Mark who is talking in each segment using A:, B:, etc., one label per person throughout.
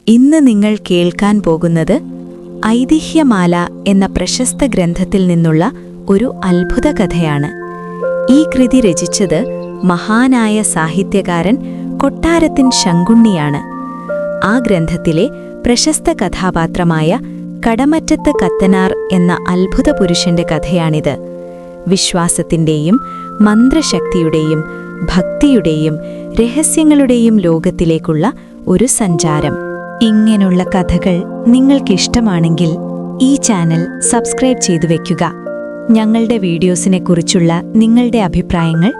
A: ഇന്ന് നിങ്ങൾ കേൾക്കാൻ പോകുന്നത് ഐതിഹ്യമാല എന്ന പ്രശസ്ത ഗ്രന്ഥത്തിൽ നിന്നുള്ള ഒരു അത്ഭുത കഥയാണ്. ഈ കൃതി രചിച്ചത് മഹാനായ സാഹിത്യകാരൻ കൊട്ടാരത്തിൻ ശങ്കുണ്ണിയാണ്. ആ ഗ്രന്ഥത്തിലെ പ്രശസ്ത കഥാപാത്രമായ കടമറ്റത്ത് കത്തനാർ എന്ന അത്ഭുത പുരുഷന്റെ കഥയാണിത്. വിശ്വാസത്തിന്റെയും മന്ത്രശക്തിയുടെയും ഭക്തിയുടെയും രഹസ്യങ്ങളുടെയും ലോകത്തിലേക്കുള്ള ഒരു സഞ്ചാരം. ഇങ്ങനെയുള്ള കഥകൾ നിങ്ങൾക്കിഷ്ടമാണെങ്കിൽ ഈ ചാനൽ സബ്സ്ക്രൈബ് ചെയ്തു വെക്കുക. ഞങ്ങളുടെ വീഡിയോസിനെക്കുറിച്ചുള്ള നിങ്ങളുടെ അഭിപ്രായങ്ങൾ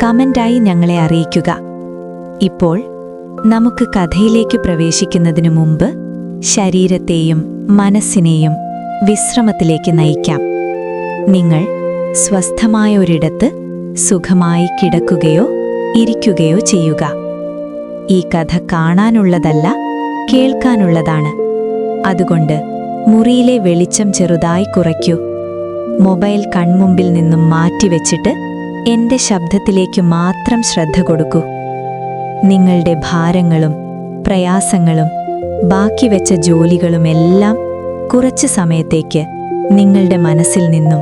A: കമന്റായി ഞങ്ങളെ അറിയിക്കുക. ഇപ്പോൾ നമുക്ക് കഥയിലേക്ക് പ്രവേശിക്കുന്നതിനു മുമ്പ് ശരീരത്തെയും മനസ്സിനെയും വിശ്രമത്തിലേക്ക് നയിക്കാം. നിങ്ങൾ സ്വസ്ഥമായ ഒരിടത്ത് സുഖമായി കിടക്കുകയോ ഇരിക്കുകയോ ചെയ്യുക. ഈ കഥ കാണാനുള്ളതല്ല, കേൾക്കാനുള്ളതാണ്. അതുകൊണ്ട് മുറിയിലെ വെളിച്ചം ചെറുതായി കുറയ്ക്കൂ. മൊബൈൽ കൺമുമ്പിൽ നിന്നും മാറ്റിവെച്ചിട്ട് എന്റെ ശബ്ദത്തിലേക്ക് മാത്രം ശ്രദ്ധ കൊടുക്കൂ. നിങ്ങളുടെ ഭാരങ്ങളും പ്രയാസങ്ങളും ബാക്കി വെച്ച ജോലികളുമെല്ലാം കുറച്ച് സമയത്തേക്ക് നിങ്ങളുടെ മനസ്സിൽ നിന്നും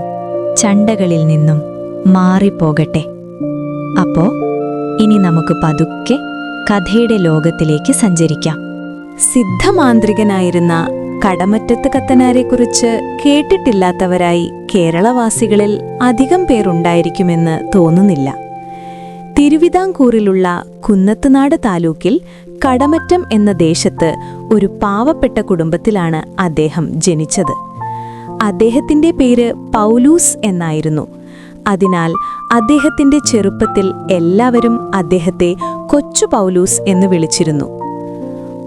A: ചണ്ടകളിൽ നിന്നും മാറിപ്പോകട്ടെ. അപ്പോ ഇനി നമുക്ക് പതുക്കെ കഥയുടെ ലോകത്തിലേക്ക് സഞ്ചരിക്കാം. സിദ്ധമാന്ത്രികനായിരുന്ന കടമറ്റത്ത് കത്തനാരെക്കുറിച്ച് കേട്ടിട്ടില്ലാത്തവരായി കേരളവാസികളിൽ അധികം പേരുണ്ടായിരിക്കുമെന്ന് തോന്നുന്നില്ല. തിരുവിതാംകൂറിലുള്ള കുന്നത്തുനാട് താലൂക്കിൽ കടമറ്റം എന്ന ദേശത്ത് ഒരു പാവപ്പെട്ട കുടുംബത്തിലാണ് അദ്ദേഹം ജനിച്ചത്. അദ്ദേഹത്തിന്റെ പേര് പൗലൂസ് എന്നായിരുന്നു. അതിനാൽ അദ്ദേഹത്തിന്റെ ചെറുപ്പത്തിൽ എല്ലാവരും അദ്ദേഹത്തെ കൊച്ചു പൗലൂസ് എന്ന് വിളിച്ചിരുന്നു.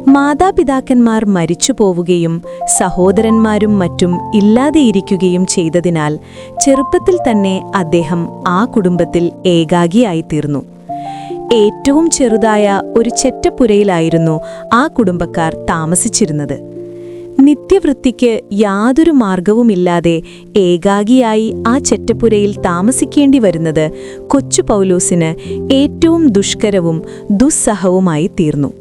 A: മാതാപിതാക്കന്മാർ മരിച്ചുപോവുകയും സഹോദരന്മാരും മറ്റും ഇല്ലാതെയിരിക്കുകയും ചെയ്തതിനാൽ ചെറുപ്പത്തിൽ തന്നെ അദ്ദേഹം ആ കുടുംബത്തിൽ ഏകാഗിയായിത്തീർന്നു. ഏറ്റവും ചെറുതായ ഒരു ചെറ്റപ്പുരയിലായിരുന്നു ആ കുടുംബക്കാർ താമസിച്ചിരുന്നത്. നിത്യവൃത്തിക്ക് യാതൊരു മാർഗവുമില്ലാതെ ഏകാഗിയായി ആ ചെറ്റപ്പുരയിൽ താമസിക്കേണ്ടി വരുന്നത് കൊച്ചു പൗലോസിന് ഏറ്റവും ദുഷ്കരവും ദുസ്സഹവുമായി തീർന്നു.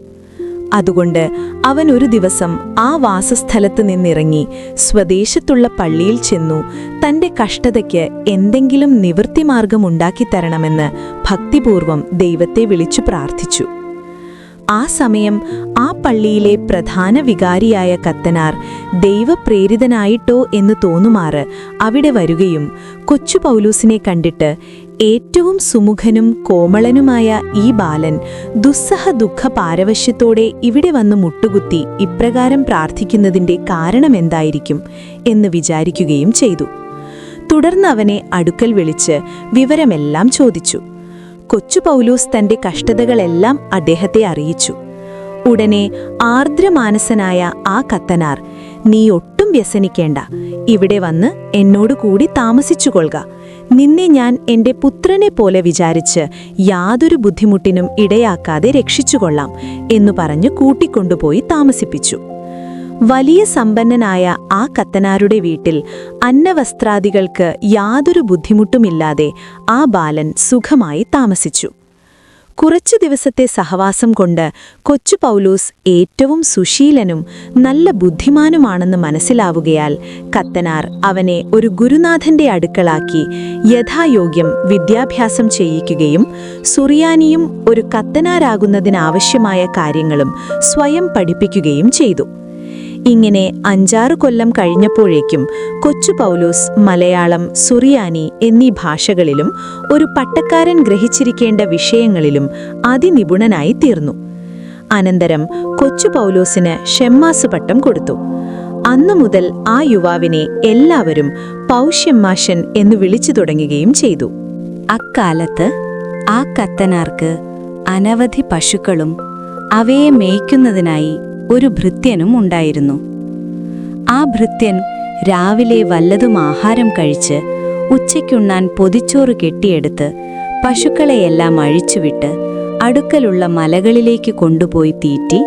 A: അതുകൊണ്ട് അവൻ ഒരു ദിവസം ആ വാസസ്ഥലത്ത് നിന്നിറങ്ങി സ്വദേശത്തുള്ള പള്ളിയിൽ ചെന്നു തന്റെ കഷ്ടതയ്ക്ക് എന്തെങ്കിലും നിവൃത്തിമാർഗമുണ്ടാക്കിത്തരണമെന്ന് ഭക്തിപൂർവം ദൈവത്തെ വിളിച്ചു പ്രാർത്ഥിച്ചു. ആ സമയം ആ പള്ളിയിലെ പ്രധാന വികാരിയായ കത്തനാർ ദൈവപ്രേരിതനായിട്ടോ എന്ന് തോന്നുമാറ് അവിടെ വരികയും കൊച്ചു പൗലൂസിനെ കണ്ടിട്ട്, ഏറ്റവും സുമുഖനും കോമളനുമായ ഈ ബാലൻ ദുസ്സഹ ദുഃഖ പാരവശ്യത്തോടെ ഇവിടെ വന്ന് മുട്ടുകുത്തി ഇപ്രകാരം പ്രാർത്ഥിക്കുന്നതിന്റെ കാരണമെന്തായിരിക്കും എന്ന് വിചാരിക്കുകയും ചെയ്തു. തുടർന്ന് അവനെ അടുക്കൽ വിളിച്ച് വിവരമെല്ലാം ചോദിച്ചു. കൊച്ചു പൗലൂസ് തന്റെ കഷ്ടതകളെല്ലാം അദ്ദേഹത്തെ അറിയിച്ചു. ഉടനെ ആർദ്രമാനസനായ ആ കത്തനാർ, "നീ ഒട്ടും വ്യസനിക്കേണ്ട, ഇവിടെ വന്ന് എന്നോട് കൂടി താമസിച്ചുകൊള്ളുക. നിന്നെ ഞാൻ എന്റെ പുത്രനെ പോലെ വിചാരിച്ച് യാതൊരു ബുദ്ധിമുട്ടിനും ഇടയാക്കാതെ രക്ഷിച്ചുകൊള്ളാം" എന്നു പറഞ്ഞു കൂട്ടിക്കൊണ്ടുപോയി താമസിപ്പിച്ചു. വലിയ സമ്പന്നനായ ആ കത്തനാരുടെ വീട്ടിൽ അന്നവസ്ത്രാദികൾക്ക് യാതൊരു ബുദ്ധിമുട്ടുമില്ലാതെ ആ ബാലൻ സുഖമായി താമസിച്ചു. കുറച്ചു ദിവസത്തെ സഹവാസം കൊണ്ട് കൊച്ചു പൗലൂസ് ഏറ്റവും സുശീലനും നല്ല ബുദ്ധിമാനുമാണെന്ന് മനസ്സിലാവുകയാൽ കത്തനാർ അവനെ ഒരു ഗുരുനാഥന്റെ അടുക്കളാക്കി യഥായോഗ്യം വിദ്യാഭ്യാസം ചെയ്യിക്കുകയും സുറിയാനിയും ഒരു കത്തനാരാകുന്നതിനാവശ്യമായ കാര്യങ്ങളും സ്വയം പഠിപ്പിക്കുകയും ചെയ്തു. ഇങ്ങനെ 5-6 കൊല്ലം കഴിഞ്ഞപ്പോഴേക്കും കൊച്ചു പൗലൂസ് മലയാളം, സുറിയാനി എന്നീ ഭാഷകളിലും ഒരു പട്ടക്കാരൻ ഗ്രഹിച്ചിരിക്കേണ്ട വിഷയങ്ങളിലും അതിനിപുണനായി തീർന്നു. അനന്തരം കൊച്ചു പൗലൂസിന് ഷെമ്മാസ് പട്ടം കൊടുത്തു. അന്നു മുതൽ ആ യുവാവിനെ എല്ലാവരും പൗഷ്യമ്മാശൻ എന്ന് വിളിച്ചു തുടങ്ങുകയും ചെയ്തു. അക്കാലത്ത് ആ കത്തനാർക്ക് അനവധി പശുക്കളും അവയെ മേയ്ക്കുന്നതിനായി ഒരു ഭൃത്യനും ഉണ്ടായിരുന്നു. ആ ഭൃത്യൻ രാവിലെ വല്ലതും ആഹാരം കഴിച്ച് ഉച്ചയ്ക്കുണ്ണാൻ പൊതിച്ചോറ് കെട്ടിയെടുത്ത് പശുക്കളെയെല്ലാം അഴിച്ചുവിട്ട് അടുക്കലുള്ള മലകളിലേക്ക് കൊണ്ടുപോയി തീറ്റി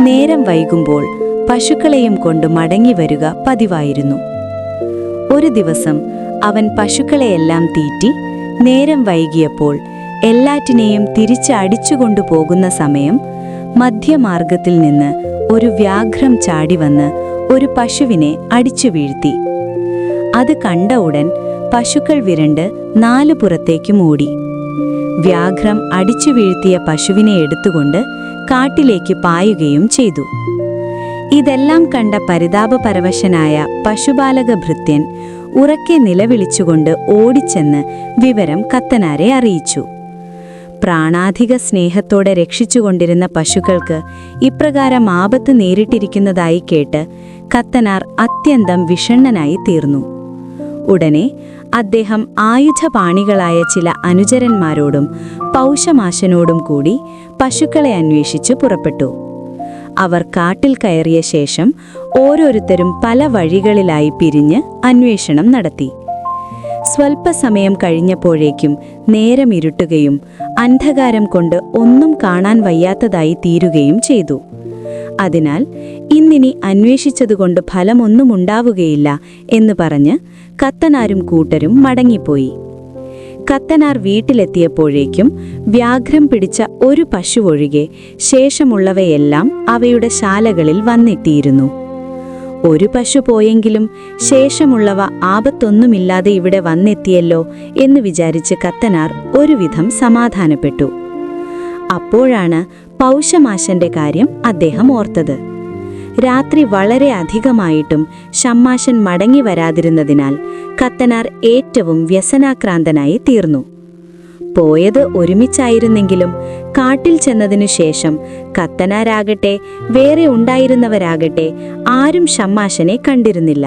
A: നേരം വൈകുമ്പോൾ പശുക്കളെയും കൊണ്ട് മടങ്ങി വരിക പതിവായിരുന്നു. ഒരു ദിവസം അവൻ പശുക്കളെയെല്ലാം തീറ്റി നേരം വൈകിയപ്പോൾ എല്ലാറ്റിനെയും തിരിച്ച് അടിച്ചുകൊണ്ടുപോകുന്ന സമയം മധ്യമാർഗത്തിൽ നിന്ന് ഒരു വ്യാഘ്രം ചാടിവന്ന് ഒരു പശുവിനെ അടിച്ചു വീഴ്ത്തി. അത് കണ്ട ഉടൻ പശുക്കൾ വിരണ്ട് നാലു പുറത്തേക്കും ഓടി. വ്യാഘ്രം അടിച്ചു വീഴ്ത്തിയ പശുവിനെ എടുത്തുകൊണ്ട് കാട്ടിലേക്ക് പായുകയും ചെയ്തു. ഇതെല്ലാം കണ്ട പരിതാപപരവശനായ പശുപാലക ഭൃത്യൻ ഉറക്കെ നിലവിളിച്ചുകൊണ്ട് ഓടിച്ചെന്ന് വിവരം കത്തനാരെ അറിയിച്ചു. പ്രാണാധിക സ്നേഹത്തോടെ രക്ഷിച്ചുകൊണ്ടിരുന്ന പശുക്കൾക്ക് ഇപ്രകാരം ആപത്ത് നേരിട്ടിരിക്കുന്നതായി കേട്ട് കത്തനാർ അത്യന്തം വിഷണ്ണനായി തീർന്നു. ഉടനെ അദ്ദേഹം ആയുധപാണികളായ ചില അനുചരന്മാരോടും പൗഷമാശനോടും കൂടി പശുക്കളെ അന്വേഷിച്ചു പുറപ്പെട്ടു. അവർ കാട്ടിൽ കയറിയ ശേഷം ഓരോരുത്തരും പല വഴികളിലായി പിരിഞ്ഞ് അന്വേഷണം നടത്തി. സ്വൽപ്പസമയം കഴിഞ്ഞപ്പോഴേക്കും നേരം ഇരുട്ടുകയും അന്ധകാരം കൊണ്ട് ഒന്നും കാണാൻ വയ്യാത്തതായി തീരുകയും ചെയ്തു. അതിനാൽ ഇന്നിനി അന്വേഷിച്ചതുകൊണ്ട് ഫലമൊന്നുമുണ്ടാവുകയില്ല എന്ന് പറഞ്ഞ് കത്തനാരും കൂട്ടരും മടങ്ങിപ്പോയി. കത്തനാർ വീട്ടിലെത്തിയപ്പോഴേക്കും വ്യാഘ്രം പിടിച്ച ഒരു പശു ഒഴികെ ശേഷമുള്ളവയെല്ലാം അവയുടെ ശാലകളിൽ വന്നെത്തിയിരുന്നു. ഒരു പശു പോയെങ്കിലും ശേഷമുള്ളവ ആപത്തൊന്നുമില്ലാതെ ഇവിടെ വന്നെത്തിയല്ലോ എന്ന് വിചാരിച്ച് കത്തനാർ ഒരുവിധം സമാധാനപ്പെട്ടു. അപ്പോഴാണ് പൗഷമാശന്റെ കാര്യം അദ്ദേഹം ഓർത്തത്. രാത്രി വളരെ അധികമായിട്ടും ഷമ്മാശൻ മടങ്ങി വരാതിരുന്നതിനാൽ കത്തനാർ ഏറ്റവും വ്യസനാക്രാന്തനായി തീർന്നു. പോയത് ഒരുമിച്ചായിരുന്നെങ്കിലും കാട്ടിൽ ചെന്നതിനു ശേഷം കത്തനാരാകട്ടെ വേറെ ഉണ്ടായിരുന്നവരാകട്ടെ ആരും ഷമ്മാശനെ കണ്ടിരുന്നില്ല.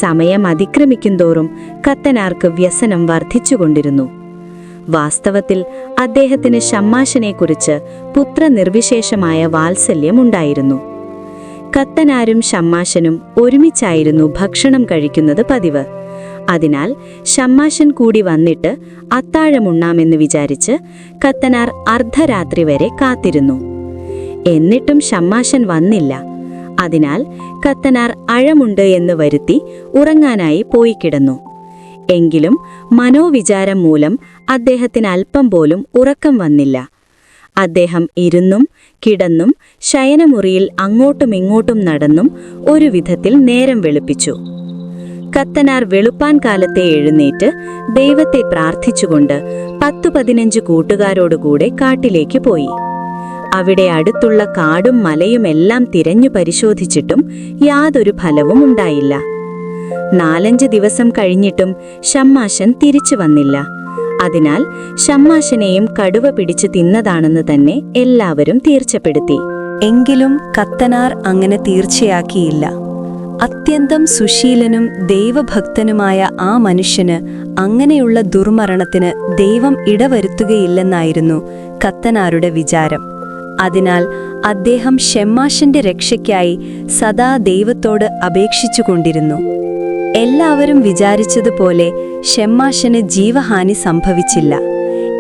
A: സമയം അതിക്രമിക്കുന്തോറും കത്തനാർക്ക് വ്യസനം വർദ്ധിച്ചുകൊണ്ടിരുന്നു. വാസ്തവത്തിൽ അദ്ദേഹത്തിന് ഷമ്മാശനെക്കുറിച്ച് പുത്രനിർവിശേഷമായ വാത്സല്യമുണ്ടായിരുന്നു. കത്തനാരും ഷമ്മാശനും ഒരുമിച്ചായിരുന്നു ഭക്ഷണം കഴിക്കുന്നത് പതിവ്. അതിനാൽ ഷമ്മാശൻ കൂടി വന്നിട്ട് അത്താഴമുണ്ണാമെന്ന് വിചാരിച്ച് കത്തനാർ അർദ്ധരാത്രി വരെ കാത്തിരുന്നു. എന്നിട്ടും ഷമ്മാശൻ വന്നില്ല. അതിനാൽ കത്തനാർ അഴമുണ്ട് എന്ന് വരുത്തി ഉറങ്ങാനായി പോയി കിടന്നു. എങ്കിലും മനോവിചാരം മൂലം അദ്ദേഹത്തിന് അല്പം പോലും ഉറക്കം വന്നില്ല. അദ്ദേഹം ഇരുന്നും കിടന്നും ശയനമുറിയിൽ അങ്ങോട്ടും ഇങ്ങോട്ടും നടന്നും ഒരു വിധത്തിൽ നേരം വെളുപ്പിച്ചു. കത്തനാർ വെളുപ്പാൻ കാലത്തെ എഴുന്നേറ്റ് ദൈവത്തെ പ്രാർത്ഥിച്ചുകൊണ്ട് 10-15 കൂട്ടുകാരോടുകൂടെ കാട്ടിലേക്ക് പോയി. അവിടെ അടുത്തുള്ള കാടും മലയുമെല്ലാം തിരഞ്ഞു പരിശോധിച്ചിട്ടും യാതൊരു ഫലവും ഉണ്ടായില്ല. 4-5 ദിവസം കഴിഞ്ഞിട്ടും ഷമ്മാശൻ തിരിച്ചു വന്നില്ല. അതിനാൽ ഷമ്മാശനെയും കടുവ പിടിച്ചു തിന്നതാണെന്ന് തന്നെ എല്ലാവരും തീർച്ചപ്പെടുത്തി. എങ്കിലും കത്തനാർ അങ്ങനെ തീർച്ചയാക്കിയില്ല. അത്യന്തം സുശീലനും ദൈവഭക്തനുമായ ആ മനുഷ്യന് അങ്ങനെയുള്ള ദുർമരണത്തിന് ദൈവം ഇടവരുത്തുകയില്ലെന്നായിരുന്നു കത്തനാരുടെ വിചാരം. അതിനാൽ അദ്ദേഹം ഷമ്മാശന്റെ രക്ഷയ്ക്കായി സദാ ദൈവത്തോട് അപേക്ഷിച്ചുകൊണ്ടിരുന്നു. എല്ലാവരും വിചാരിച്ചതുപോലെ ഷമ്മാശന് ജീവഹാനി സംഭവിച്ചില്ല.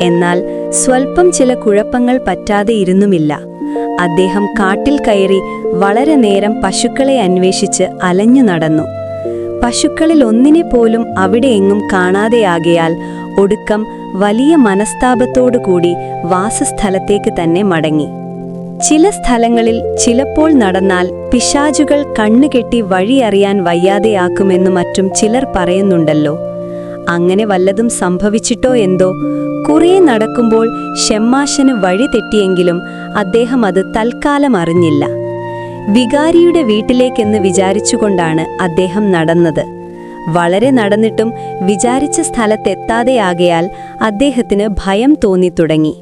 A: എന്നാൽ സ്വൽപ്പം ചില കുഴപ്പങ്ങൾ പറ്റാതെ ഇരുന്നുമില്ല. അദ്ദേഹം കാട്ടിൽ കയറി വളരെ നേരം പശുക്കളെ അന്വേഷിച്ച് അലഞ്ഞു നടന്നു. പശുക്കളിൽ ഒന്നിനെ പോലും അവിടെ എങ്ങും കാണാതെയാകയാൽ ഒടുക്കം വലിയ മനസ്താപത്തോടുകൂടി വാസസ്ഥലത്തേക്ക് തന്നെ മടങ്ങി. ചില സ്ഥലങ്ങളിൽ ചിലപ്പോൾ നടന്നാൽ പിശാചുകൾ കണ്ണുകെട്ടി വഴിയറിയാൻ വയ്യാതെയാക്കുമെന്നു മറ്റും ചിലർ പറയുന്നുണ്ടല്ലോ. അങ്ങനെ വല്ലതും സംഭവിച്ചിട്ടോ എന്തോ. കുറേ നടക്കുമ്പോൾ ഷമ്മാശന് വഴി തെറ്റിയെങ്കിലും അദ്ദേഹം അത് തൽക്കാലം അറിഞ്ഞില്ല. വികാരിയുടെ വീട്ടിലേക്കെന്ന് വിചാരിച്ചുകൊണ്ടാണ് അദ്ദേഹം നടന്നത്. വളരെ നടന്നിട്ടും വിചാരിച്ച സ്ഥലത്തെത്താതെയാകയാൽ അദ്ദേഹത്തിന് ഭയം തോന്നിത്തുടങ്ങി.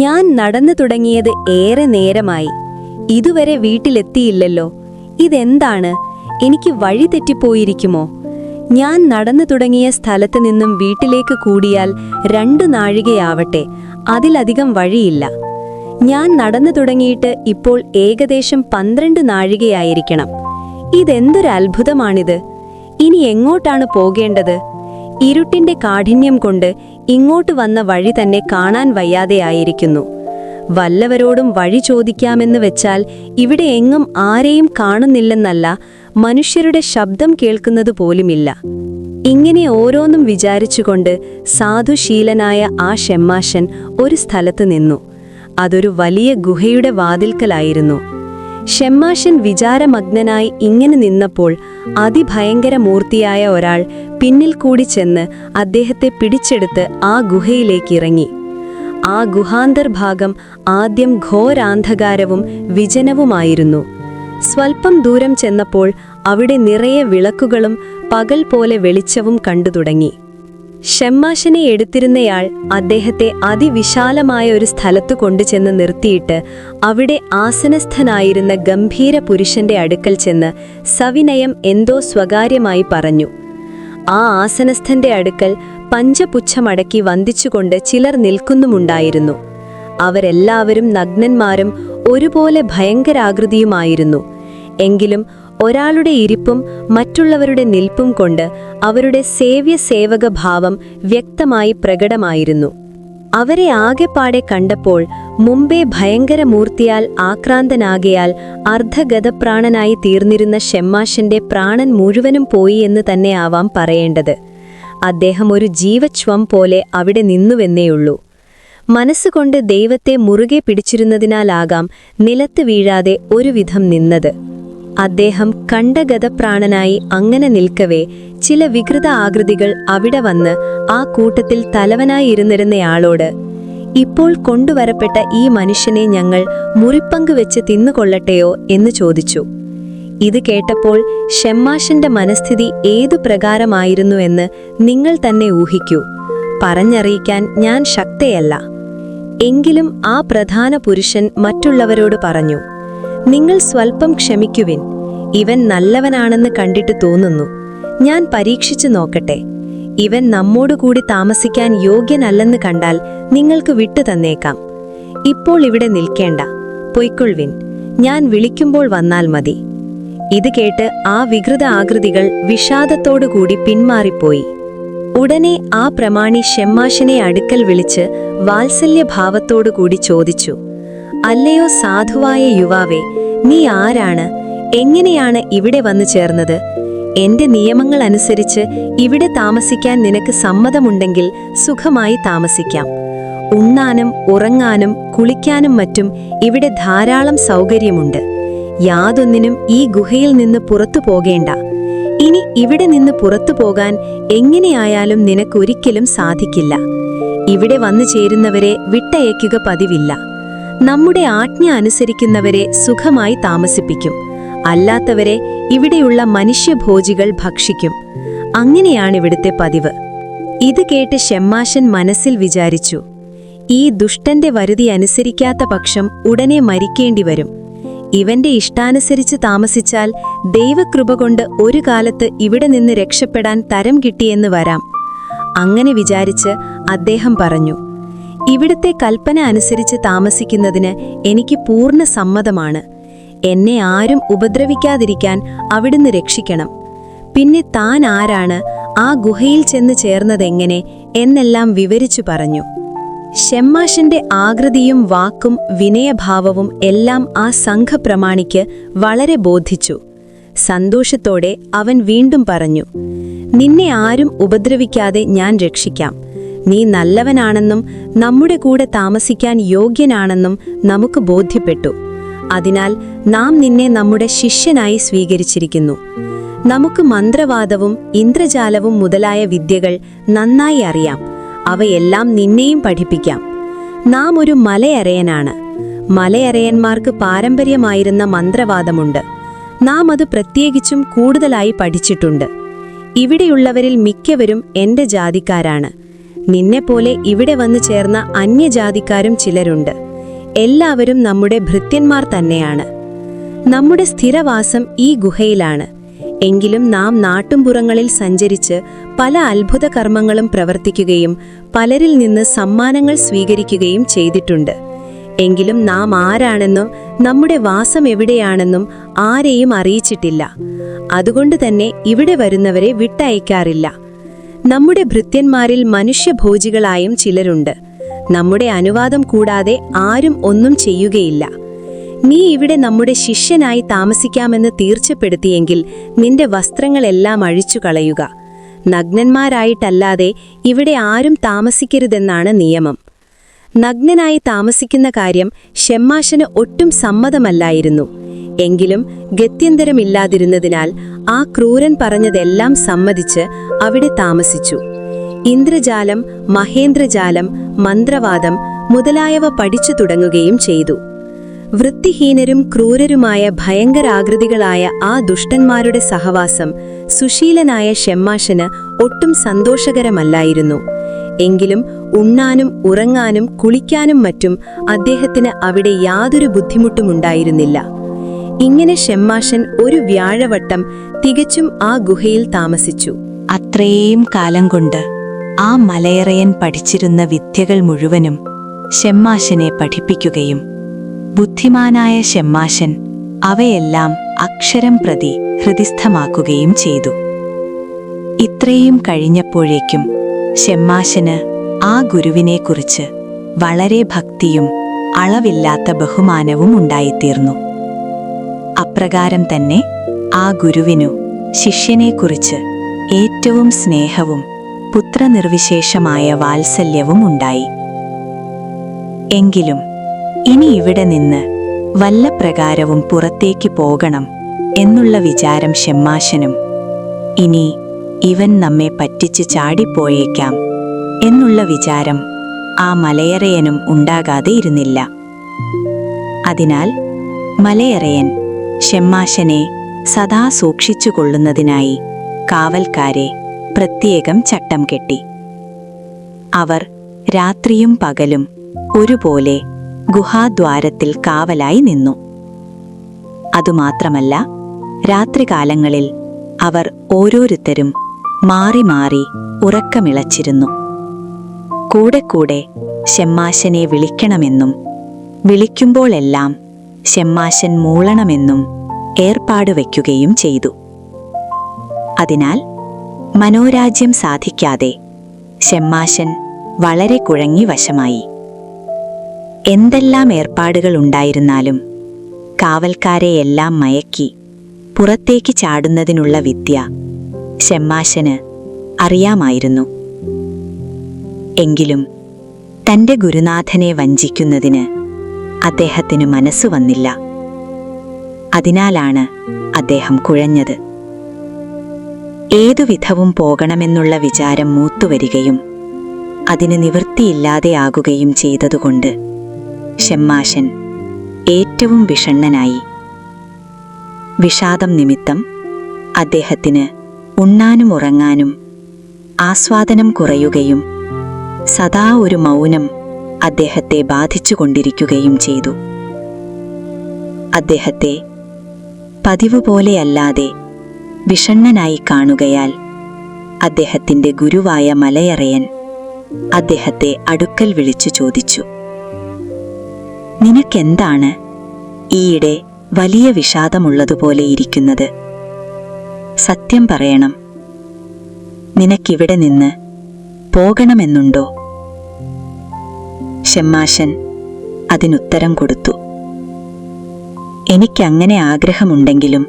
A: ഞാൻ നടന്നു തുടങ്ങിയത് ഏറെ നേരമായി, ഇതുവരെ വീട്ടിലെത്തിയില്ലല്ലോ. ഇതെന്താണ്? എനിക്ക് വഴി തെറ്റിപ്പോയിരിക്കുമോ? ഞാൻ നടന്നു തുടങ്ങിയ സ്ഥലത്ത് നിന്നും വീട്ടിലേക്ക് കൂടിയാൽ 2 നാഴികയാവട്ടെ, അതിലധികം വഴിയില്ല. ഞാൻ നടന്നു തുടങ്ങിയിട്ട് ഇപ്പോൾ ഏകദേശം 12 നാഴികയായിരിക്കണം. ഇതെന്തൊരു അത്ഭുതമാണിത്! ഇനി എങ്ങോട്ടാണ് പോകേണ്ടത്? ഇരുട്ടിന്റെ കാഠിന്യം കൊണ്ട് ഇങ്ങോട്ട് വന്ന വഴി തന്നെ കാണാൻ വയ്യാതെയായിരിക്കുന്നു. വല്ലവരോടും വഴി ചോദിക്കാമെന്ന് വെച്ചാൽ ഇവിടെ എങ്ങും ആരെയും കാണുന്നില്ലെന്നല്ല, മനുഷ്യരുടെ ശബ്ദം കേൾക്കുന്നത് പോലുമില്ല. ഇങ്ങനെ ഓരോന്നും വിചാരിച്ചുകൊണ്ട് സാധുശീലനായ ആ ഷമ്മാശൻ ഒരു സ്ഥലത്ത് നിന്നു. അതൊരു വലിയ ഗുഹയുടെ വാതിൽക്കലായിരുന്നു. ഷെമ്മാശൻ വിചാരമഗ്നനായി ഇങ്ങനെ നിന്നപ്പോൾ അതിഭയങ്കര മൂർത്തിയായ ഒരാൾ പിന്നിൽ കൂടി ചെന്ന് അദ്ദേഹത്തെ പിടിച്ചെടുത്ത് ആ ഗുഹയിലേക്കിറങ്ങി. ആ ഗുഹാന്തർഭാഗം ആദ്യം ഘോരാന്ധകാരവും വിജനവുമായിരുന്നു. സ്വൽപ്പം ദൂരം ചെന്നപ്പോൾ അവിടെ നിറയെ വിളക്കുകളും പകൽ പോലെ വെളിച്ചവും കണ്ടു തുടങ്ങി. ഷെമ്മാശനെ എടുത്തിരുന്നയാൾ അദ്ദേഹത്തെ അതിവിശാലമായ ഒരു സ്ഥലത്തു കൊണ്ടുചെന്ന് നിർത്തിയിട്ട് അവിടെ ആസനസ്ഥനായിരുന്ന ഗംഭീര പുരുഷന്റെ അടുക്കൽ ചെന്ന് സവിനയം എന്തോ സ്വകാര്യമായി പറഞ്ഞു. ആ ആസനസ്ഥന്റെ അടുക്കൽ പഞ്ചപുച്ഛമടക്കി വന്ദിച്ചുകൊണ്ട് ചിലർ നിൽക്കുന്നുമുണ്ടായിരുന്നു. അവരെല്ലാവരും നഗ്നന്മാരും ഒരുപോലെ ഭയങ്കരാകൃതിയുമായിരുന്നു. എങ്കിലും ഒരാളുടെ ഇരിപ്പും മറ്റുള്ളവരുടെ നിൽപ്പും കൊണ്ട് അവരുടെ സേവകഭാവം വ്യക്തമായി പ്രകടമായിരുന്നു. അവരെ ആകെപ്പാടെ കണ്ടപ്പോൾ മുമ്പേ ഭയങ്കരമൂർത്തിയാൽ ആക്രാന്തനാകയാൽ അർദ്ധഗതപ്രാണനായി തീർന്നിരുന്ന ഷെമ്മാശന്റെ പ്രാണൻ മുഴുവനും പോയി എന്ന് തന്നെ ആവാം പറയേണ്ടത്. അദ്ദേഹം ഒരു ജീവച്ഛ്വം പോലെ അവിടെ നിന്നുവെന്നേയുള്ളൂ. മനസ്സുകൊണ്ട് ദൈവത്തെ മുറുകെ പിടിച്ചിരുന്നതിനാലാകാം നിലത്ത് വീഴാതെ ഒരുവിധം നിന്നത്. അദ്ദേഹം കണ്ഠഗതപ്രാണനായി അങ്ങനെ നിൽക്കവേ ചില വികൃത ആകൃതികൾ അവിടെ വന്ന് ആ കൂട്ടത്തിൽ തലവനായിരുന്നിരുന്നയാളോട്, ഇപ്പോൾ കൊണ്ടുവരപ്പെട്ട ഈ മനുഷ്യനെ ഞങ്ങൾ മുറിപ്പങ്ക് വെച്ച് തിന്നുകൊള്ളട്ടെയോ എന്ന് ചോദിച്ചു. ഇത് കേട്ടപ്പോൾ ഷെമ്മാശന്റെ മനസ്ഥിതി ഏതു പ്രകാരമായിരുന്നുവെന്ന് നിങ്ങൾ തന്നെ ഊഹിക്കൂ. പറഞ്ഞറിയിക്കാൻ ഞാൻ ശക്തയല്ല. എങ്കിലും ആ പ്രധാന പുരുഷൻ മറ്റുള്ളവരോട് പറഞ്ഞു, നിങ്ങൾ സ്വൽപ്പം ക്ഷമിക്കുവിൻ. ഇവൻ നല്ലവനാണെന്ന് കണ്ടിട്ട് തോന്നുന്നു. ഞാൻ പരീക്ഷിച്ചു നോക്കട്ടെ. ഇവൻ നമ്മോടുകൂടി താമസിക്കാൻ യോഗ്യനല്ലെന്ന് കണ്ടാൽ നിങ്ങൾക്ക് വിട്ടു തന്നേക്കാം. ഇപ്പോൾ ഇവിടെ നിൽക്കേണ്ട, പൊയ്ക്കൊള്ളുവിൻ. ഞാൻ വിളിക്കുമ്പോൾ വന്നാൽ മതി. ഇത് കേട്ട് ആ വികൃത ആകൃതികൾ വിഷാദത്തോടുകൂടി പിന്മാറിപ്പോയി. ഉടനെ ആ പ്രമാണി ഷെമ്മാശനെ അടുക്കൽ വിളിച്ച് വാത്സല്യഭാവത്തോടുകൂടി ചോദിച്ചു, അല്ലയോ സാധുവായ യുവാവേ, നീ ആരാണ്? എങ്ങനെയാണ് ഇവിടെ വന്നു ചേർന്നത്? എന്റെ നിയമങ്ങൾ അനുസരിച്ച് ഇവിടെ താമസിക്കാൻ നിനക്ക് സമ്മതമുണ്ടെങ്കിൽ സുഖമായി താമസിക്കാം. ഉണ്ണാനും ഉറങ്ങാനും കുളിക്കാനും മറ്റും ഇവിടെ ധാരാളം സൗകര്യമുണ്ട്. യാതൊന്നിനും ഈ ഗുഹയിൽ നിന്ന് പുറത്തു പോകേണ്ട. ഇനി ഇവിടെ നിന്ന് പുറത്തു പോകാൻ എങ്ങനെയായാലും നിനക്കൊരിക്കലും സാധിക്കില്ല. ഇവിടെ വന്നു ചേരുന്നവരെ വിട്ടയക്കുക പതിവില്ല. നമ്മുടെ ആജ്ഞ അനുസരിക്കുന്നവരെ സുഖമായി താമസിപ്പിക്കും. അല്ലാത്തവരെ ഇവിടെയുള്ള മനുഷ്യഭോജികൾ ഭക്ഷിക്കും. അങ്ങനെയാണിവിടുത്തെ പതിവ്. ഇത് കേട്ട് ഷെമ്മാശൻ മനസ്സിൽ വിചാരിച്ചു, ഈ ദുഷ്ടന്റെ വരുതി അനുസരിക്കാത്ത പക്ഷം ഉടനെ മരിക്കേണ്ടി വരും. ഇവന്റെ ഇഷ്ടാനുസരിച്ച് താമസിച്ചാൽ ദൈവകൃപ കൊണ്ട് ഒരു കാലത്ത് ഇവിടെ നിന്ന് രക്ഷപ്പെടാൻ തരം കിട്ടിയെന്ന് വരാം. അങ്ങനെ വിചാരിച്ച് അദ്ദേഹം പറഞ്ഞു, ഇവിടുത്തെ കൽപ്പന അനുസരിച്ച് താമസിക്കുന്നതിന് എനിക്ക് പൂർണ്ണ സമ്മതമാണ്. എന്നെ ആരും ഉപദ്രവിക്കാതിരിക്കാൻ അവിടുന്ന് രക്ഷിക്കണം. പിന്നെ താൻ ആരാണ്, ആ ഗുഹയിൽ ചെന്ന് ചേർന്നതെങ്ങനെ എന്നെല്ലാം വിവരിച്ചു പറഞ്ഞു. ഷെമ്മാശന്റെ ആകൃതിയും വാക്കും വിനയഭാവവും എല്ലാം ആ സംഘപ്രമാണിക്ക് വളരെ ബോധിച്ചു. സന്തോഷത്തോടെ അവൻ വീണ്ടും പറഞ്ഞു, നിന്നെ ആരും ഉപദ്രവിക്കാതെ ഞാൻ രക്ഷിക്കാം. നീ നല്ലവനാണെന്നും നമ്മുടെ കൂടെ താമസിക്കാൻ യോഗ്യനാണെന്നും നമുക്ക് ബോധ്യപ്പെട്ടു. അതിനാൽ നാം നിന്നെ നമ്മുടെ ശിഷ്യനായി സ്വീകരിച്ചിരിക്കുന്നു. നമുക്ക് മന്ത്രവാദവും ഇന്ദ്രജാലവും മുതലായ വിദ്യകൾ നന്നായി അറിയാം. അവയെല്ലാം നിന്നെയും പഠിപ്പിക്കാം. നാം ഒരു മലയരയനാണ്. മലയരയന്മാർക്ക് പാരമ്പര്യമായിരുന്ന മന്ത്രവാദമുണ്ട്. നാം അത് പ്രത്യേകിച്ചും കൂടുതലായി പഠിച്ചിട്ടുണ്ട്. ഇവിടെയുള്ളവരിൽ മിക്കവരും എന്റെ ജാതിക്കാരാണ്. നിന്നെപ്പോലെ ഇവിടെ വന്നു ചേർന്ന അന്യജാതിക്കാരും ചിലരുണ്ട്. എല്ലാവരും നമ്മുടെ ഭൃത്യന്മാർ തന്നെയാണ്. നമ്മുടെ സ്ഥിരവാസം ഈ ഗുഹയിലാണ്. എങ്കിലും നാം നാട്ടുംപുറങ്ങളിൽ സഞ്ചരിച്ച് പല അത്ഭുത കർമ്മങ്ങളും പ്രവർത്തിക്കുകയും പലരിൽ നിന്ന് സമ്മാനങ്ങൾ സ്വീകരിക്കുകയും ചെയ്തിട്ടുണ്ട്. എങ്കിലും നാം ആരാണെന്നും നമ്മുടെ വാസം എവിടെയാണെന്നും ആരെയും അറിയിച്ചിട്ടില്ല. അതുകൊണ്ട് തന്നെ ഇവിടെ വരുന്നവരെ വിട്ടയക്കാറില്ല. നമ്മുടെ ഭൃത്യന്മാരിൽ മനുഷ്യഭോജികളായും ചിലരുണ്ട്. നമ്മുടെ അനുവാദം കൂടാതെ ആരും ഒന്നും ചെയ്യുകയില്ല. നീ ഇവിടെ നമ്മുടെ ശിഷ്യനായി താമസിക്കാമെന്ന് തീർച്ചപ്പെടുത്തിയെങ്കിൽ നിന്റെ വസ്ത്രങ്ങളെല്ലാം അഴിച്ചു കളയുക. നഗ്നന്മാരായിട്ടല്ലാതെ ഇവിടെ ആരും താമസിക്കരുതെന്നാണ് നിയമം. നഗ്നനായി താമസിക്കുന്ന കാര്യം ഷെമ്മാശന് ഒട്ടും സമ്മതമല്ലായിരുന്നു. എങ്കിലും ഗത്യന്തരമില്ലാതിരുന്നതിനാൽ ആ ക്രൂരൻ പറഞ്ഞതെല്ലാം സമ്മതിച്ച് അവിടെ താമസിച്ചു. ഇന്ദ്രജാലം, മഹേന്ദ്രജാലം, മന്ത്രവാദം മുതലായവ പഠിച്ചു തുടങ്ങുകയും ചെയ്തു. വൃത്തിഹീനരും ക്രൂരരുമായ ഭയങ്കരാകൃതികളായ ആ ദുഷ്ടന്മാരുടെ സഹവാസം സുശീലനായ ഷെമ്മാശന് ഒട്ടും സന്തോഷകരമല്ലായിരുന്നു. എങ്കിലും ഉണ്ണാനും ഉറങ്ങാനും കുളിക്കാനും മറ്റും അദ്ദേഹത്തിന് അവിടെ യാതൊരു ബുദ്ധിമുട്ടുമുണ്ടായിരുന്നില്ല. ഇങ്ങനെ ഷെമ്മാശൻ ഒരു വ്യാഴവട്ടം തികച്ചും ആ ഗുഹയിൽ താമസിച്ചു.
B: അത്രയും കാലം കൊണ്ട് ആ മലയറയൻ പഠിച്ചിരുന്ന വിദ്യകൾ മുഴുവനും ഷെമ്മാശനെ പഠിപ്പിക്കുകയും ബുദ്ധിമാനായ ഷെമ്മാശൻ അവയെല്ലാം അക്ഷരം പ്രതി ഹൃദിസ്ഥമാക്കുകയും ചെയ്തു. ഇത്രയും കഴിഞ്ഞപ്പോഴേക്കും ഷെമ്മാശന് ആ ഗുരുവിനെക്കുറിച്ച് വളരെ ഭക്തിയും അളവില്ലാത്ത ബഹുമാനവും ഉണ്ടായിത്തീർന്നു. അപ്രകാരം തന്നെ ആ ഗുരുവിനു ശിഷ്യനെക്കുറിച്ച് ഏറ്റവും സ്നേഹവും പുത്രനിർവിശേഷമായ വാത്സല്യവും ഉണ്ടായി. എങ്കിലും ഇനി ഇവിടെ നിന്ന് വല്ല പ്രകാരവും പുറത്തേക്ക് പോകണം എന്നുള്ള വിചാരം ഷെമ്മാശനും, ഇനി ഇവൻ നമ്മെ പറ്റിച്ച് ചാടിപ്പോയേക്കാം എന്നുള്ള വിചാരം ആ മലയറയനും ഉണ്ടാകാതെ ഇരുന്നില്ല. അതിനാൽ മലയറയൻ ഷെമ്മാശനെ സദാ സൂക്ഷിച്ചുകൊള്ളുന്നതിനായി കാവൽക്കാരെ പ്രത്യേകം ചട്ടം കെട്ടി. അവർ രാത്രിയും പകലും ഒരുപോലെ ഗുഹാദ്വാരത്തിൽ കാവലായി നിന്നു. അതുമാത്രമല്ല, രാത്രികാലങ്ങളിൽ അവർ ഓരോരുത്തരും മാറി മാറി ഉറക്കമിളച്ചിരുന്നു. കൂടെ കൂടെ ഷെമ്മാശനെ വിളിക്കണമെന്നും വിളിക്കുമ്പോഴെല്ലാം ഷെമ്മാശൻ മൂളണമെന്നും ഏർപ്പാട് വയ്ക്കുകയും ചെയ്തു. അതിനാൽ മനോരാജ്യം സാധിക്കാതെ ഷെമ്മാശൻ വളരെ കുഴങ്ങി വശമായി. എന്തെല്ലാം ഏർപ്പാടുകൾ ഉണ്ടായിരുന്നാലും കാവൽക്കാരെയെല്ലാം മയക്കി പുറത്തേക്ക് ചാടുന്നതിനുള്ള വിദ്യ ഷെമ്മാശന് അറിയാമായിരുന്നു. എങ്കിലും തന്റെ ഗുരുനാഥനെ വഞ്ചിക്കുന്നതിന് അദ്ദേഹത്തിന് മനസ്സു വന്നില്ല. അതിനാലാണ് അദ്ദേഹം കുഴഞ്ഞത്. ഏതുവിധവും പോകണമെന്നുള്ള വിചാരം മൂത്തുവരികയും അതിന് നിവൃത്തിയില്ലാതെയാകുകയും ചെയ്തതുകൊണ്ട് ഷെമ്മാശൻ ഏറ്റവും വിഷണ്ണനായി. വിഷാദം നിമിത്തം അദ്ദേഹത്തിന് ഉണ്ണാനും ഉറങ്ങാനും ആസ്വാദനം കുറയുകയും സദാ ഒരു മൗനം അദ്ദേഹത്തെ ബാധിച്ചുകൊണ്ടിരിക്കുകയും ചെയ്തു. അദ്ദേഹത്തെ പതിവ് പോലെയല്ലാതെ വിഷണ്ണനായി കാണുകയാൽ അദ്ദേഹത്തിന്റെ ഗുരുവായ മലയറയൻ അദ്ദേഹത്തെ അടുക്കൽ വിളിച്ചു ചോദിച്ചു, നിനക്കെന്താണ് ഈയിടെ വലിയ വിഷാദമുള്ളതുപോലെ ഇരിക്കുന്നത്? സത്യം പറയണം, നിനക്കിവിടെ നിന്ന് പോകണമെന്നുണ്ടോ? ഷെമ്മാശൻ അതിനുത്തരം കൊടുത്തു, എനിക്കങ്ങനെ ആഗ്രഹമുണ്ടെങ്കിലും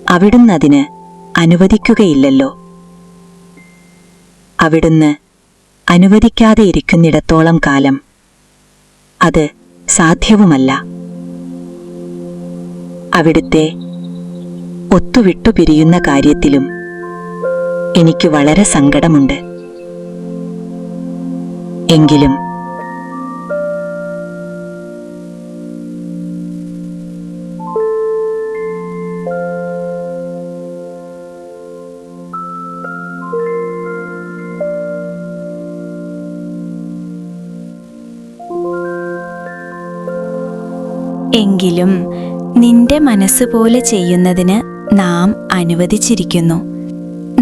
B: അവിടുന്ന് അതിന് അനുവദിക്കുകയില്ലല്ലോ. അവിടുന്ന് അനുവദിക്കാതെ ഇരിക്കുന്നിടത്തോളം കാലം അത് സാധ്യവുമല്ല. അവിടുത്തെ ഒത്തുവിട്ടു പിരിയുന്ന കാര്യത്തിലും എനിക്ക് വളരെ സങ്കടമുണ്ട്. എങ്കിലും എങ്കിലും നിന്റെ മനസ്സുപോലെ ചെയ്യുന്നതിന് നാം അനുവദിച്ചിരിക്കുന്നു.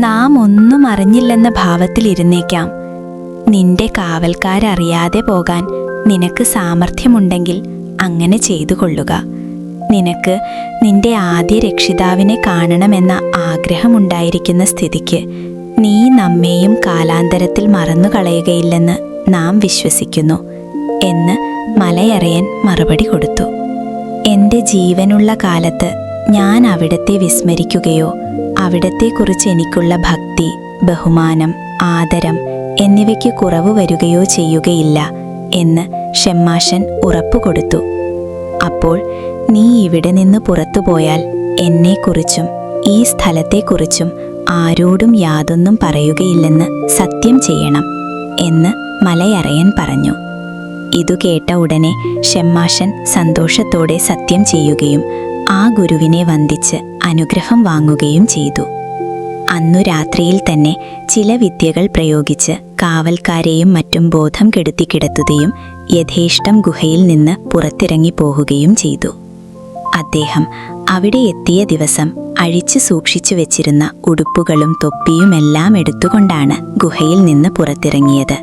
B: നാം ഒന്നും അറിഞ്ഞില്ലെന്ന ഭാവത്തിലിരുന്നേക്കാം. നിന്റെ കാവൽക്കാരറിയാതെ പോകാൻ നിനക്ക് സാമർഥ്യമുണ്ടെങ്കിൽ അങ്ങനെ ചെയ്തു കൊള്ളുക. നിനക്ക് നിന്റെ ആദ്യ രക്ഷിതാവിനെ കാണണമെന്ന ആഗ്രഹമുണ്ടായിരിക്കുന്ന സ്ഥിതിക്ക് നീ നമ്മെയും കാലാന്തരത്തിൽ മറന്നുകളയുകയില്ലെന്ന് നാം വിശ്വസിക്കുന്നു എന്ന് മലയറയൻ മറുപടി കൊടുത്തു. എൻ്റെ ജീവനുള്ള കാലത്ത് ഞാൻ അവിടത്തെ വിസ്മരിക്കുകയോ അവിടത്തെക്കുറിച്ച് എനിക്കുള്ള ഭക്തി, ബഹുമാനം, ആദരം എന്നിവയ്ക്ക് കുറവ് വരികയോ ചെയ്യുകയില്ല എന്ന് ഷെമ്മാശൻ ഉറപ്പുകൊടുത്തു. അപ്പോൾ നീ ഇവിടെ നിന്ന് പുറത്തുപോയാൽ എന്നെക്കുറിച്ചും ഈ സ്ഥലത്തെക്കുറിച്ചും ആരോടും യാതൊന്നും പറയുകയില്ലെന്ന് സത്യം ചെയ്യണം എന്ന് മലയറയൻ പറഞ്ഞു. ഇതു കേട്ട ഉടനെ ഷെമ്മാശൻ സന്തോഷത്തോടെ സത്യം ചെയ്യുകയും ആ ഗുരുവിനെ വന്ദിച്ച് അനുഗ്രഹം വാങ്ങുകയും ചെയ്തു. അന്നു രാത്രിയിൽ തന്നെ ചില വിദ്യകൾ പ്രയോഗിച്ച് കാവൽക്കാരെയും മറ്റും ബോധം കെടുത്തി കിടത്തുകയും യഥേഷ്ടം ഗുഹയിൽ നിന്ന് പുറത്തിറങ്ങിപ്പോവുകയും ചെയ്തു. അദ്ദേഹം അവിടെ എത്തിയ ദിവസം അഴിച്ചു സൂക്ഷിച്ചു വെച്ചിരുന്ന ഉടുപ്പുകളും തൊപ്പിയുമെല്ലാം എടുത്തുകൊണ്ടാണ് ഗുഹയിൽ നിന്ന് പുറത്തിറങ്ങിയത്.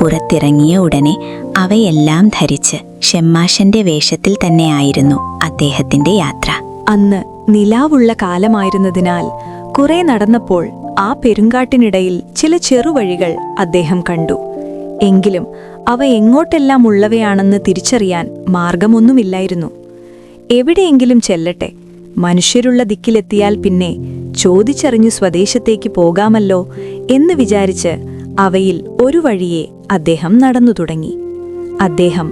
B: പുറത്തിറങ്ങിയ ഉടനെ അവയെല്ലാം ധരിച്ച് ഷെമ്മാശന്റെ വേഷത്തിൽ തന്നെയായിരുന്നു അദ്ദേഹത്തിന്റെ യാത്ര.
C: അന്ന് നിലാവുള്ള കാലമായിരുന്നതിനാൽ കുറെ നടന്നപ്പോൾ ആ പെരുങ്കാട്ടിനിടയിൽ ചില ചെറുവഴികൾ അദ്ദേഹം കണ്ടു. എങ്കിലും അവ എങ്ങോട്ടെല്ലാം ഉള്ളവയാണെന്ന് തിരിച്ചറിയാൻ മാർഗമൊന്നുമില്ലായിരുന്നു. എവിടെയെങ്കിലും ചെല്ലട്ടെ, മനുഷ്യരുള്ള ദിക്കിലെത്തിയാൽ പിന്നെ ചോദിച്ചറിഞ്ഞു സ്വദേശത്തേക്ക് പോകാമല്ലോ എന്ന് വിചാരിച്ച് അവയിൽ ഒരു വഴിയെ അദ്ദേഹം നടന്നു തുടങ്ങി. അദ്ദേഹം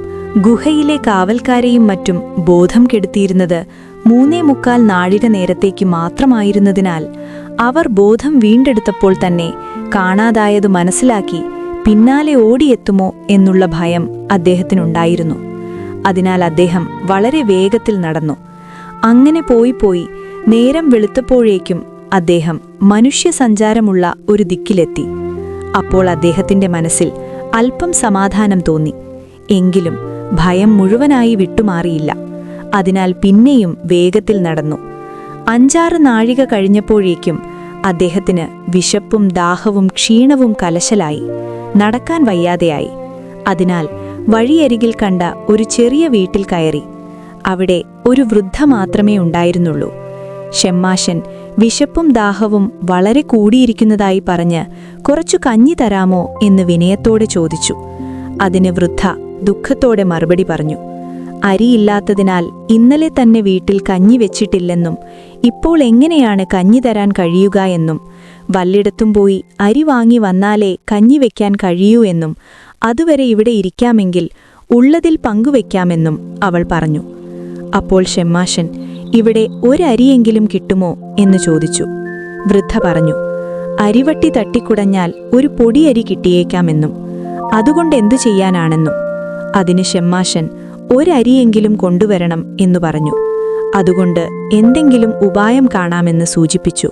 C: ഗുഹയിലെ കാവൽക്കാരെയും മറ്റും ബോധം കെടുത്തിയിരുന്നത് 3.25 നാഴിക നേരത്തേക്ക് മാത്രമായിരുന്നതിനാൽ അവർ ബോധം വീണ്ടെടുത്തപ്പോൾ തന്നെ കാണാതായത് മനസ്സിലാക്കി പിന്നാലെ ഓടിയെത്തുമോ എന്നുള്ള ഭയം അദ്ദേഹത്തിനുണ്ടായിരുന്നു. അതിനാൽ അദ്ദേഹം വളരെ വേഗത്തിൽ നടന്നു. അങ്ങനെ പോയി നേരം വെളുത്തപ്പോഴേക്കും അദ്ദേഹം മനുഷ്യസഞ്ചാരമുള്ള ഒരു ദിക്കിലെത്തി. അപ്പോൾ അദ്ദേഹത്തിന്റെ മനസ്സിൽ അല്പം സമാധാനം തോന്നി. എങ്കിലും ഭയം മുഴുവനായി വിട്ടുമാറിയില്ല. അതിനാൽ പിന്നെയും വേഗത്തിൽ നടന്നു. 5-6 നാഴിക കഴിഞ്ഞപ്പോഴേക്കും അദ്ദേഹത്തിന് വിശപ്പും ദാഹവും ക്ഷീണവും കലശലായി. നടക്കാൻ വയ്യാതെയായി. അതിനാൽ വഴിയരികിൽ കണ്ട ഒരു ചെറിയ വീട്ടിൽ കയറി. അവിടെ ഒരു വൃദ്ധ മാത്രമേ ഉണ്ടായിരുന്നുള്ളൂ. ഷെമ്മാശൻ വിശപ്പും ദാഹവും വളരെ കൂടിയിരിക്കുന്നതായി പറഞ്ഞ് കുറച്ചു കഞ്ഞി തരാമോ എന്ന് വിനയത്തോടെ ചോദിച്ചു. അതിന് വൃദ്ധ ദുഃഖത്തോടെ മറുപടി പറഞ്ഞു. അരിയില്ലാത്തതിനാൽ ഇന്നലെ തന്നെ വീട്ടിൽ കഞ്ഞി വെച്ചിട്ടില്ലെന്നും ഇപ്പോൾ എങ്ങനെയാണ് കഞ്ഞി തരാൻ കഴിയുക എന്നും വല്ലിടത്തും പോയി അരി വാങ്ങി വന്നാലേ കഞ്ഞി വെക്കാൻ കഴിയൂ എന്നും അതുവരെ ഇവിടെ ഇരിക്കാമെങ്കിൽ ഉള്ളതിൽ പങ്കുവെക്കാമെന്നും അവൾ പറഞ്ഞു. അപ്പോൾ ഷെമ്മാശൻ ഇവിടെ ഒരരിയെങ്കിലും കിട്ടുമോ എന്ന് ചോദിച്ചു. വൃദ്ധ പറഞ്ഞു, അരിവട്ടി തട്ടിക്കുടഞ്ഞാൽ ഒരു പൊടിയരി കിട്ടിയേക്കാമെന്നും അതുകൊണ്ട് എന്തു ചെയ്യാനാണെന്നും. അതിന് ഷെമ്മാശൻ ഒരരിയെങ്കിലും കൊണ്ടുവരണം എന്നു പറഞ്ഞു. അതുകൊണ്ട് എന്തെങ്കിലും ഉപായം കാണാമെന്ന് സൂചിപ്പിച്ചു.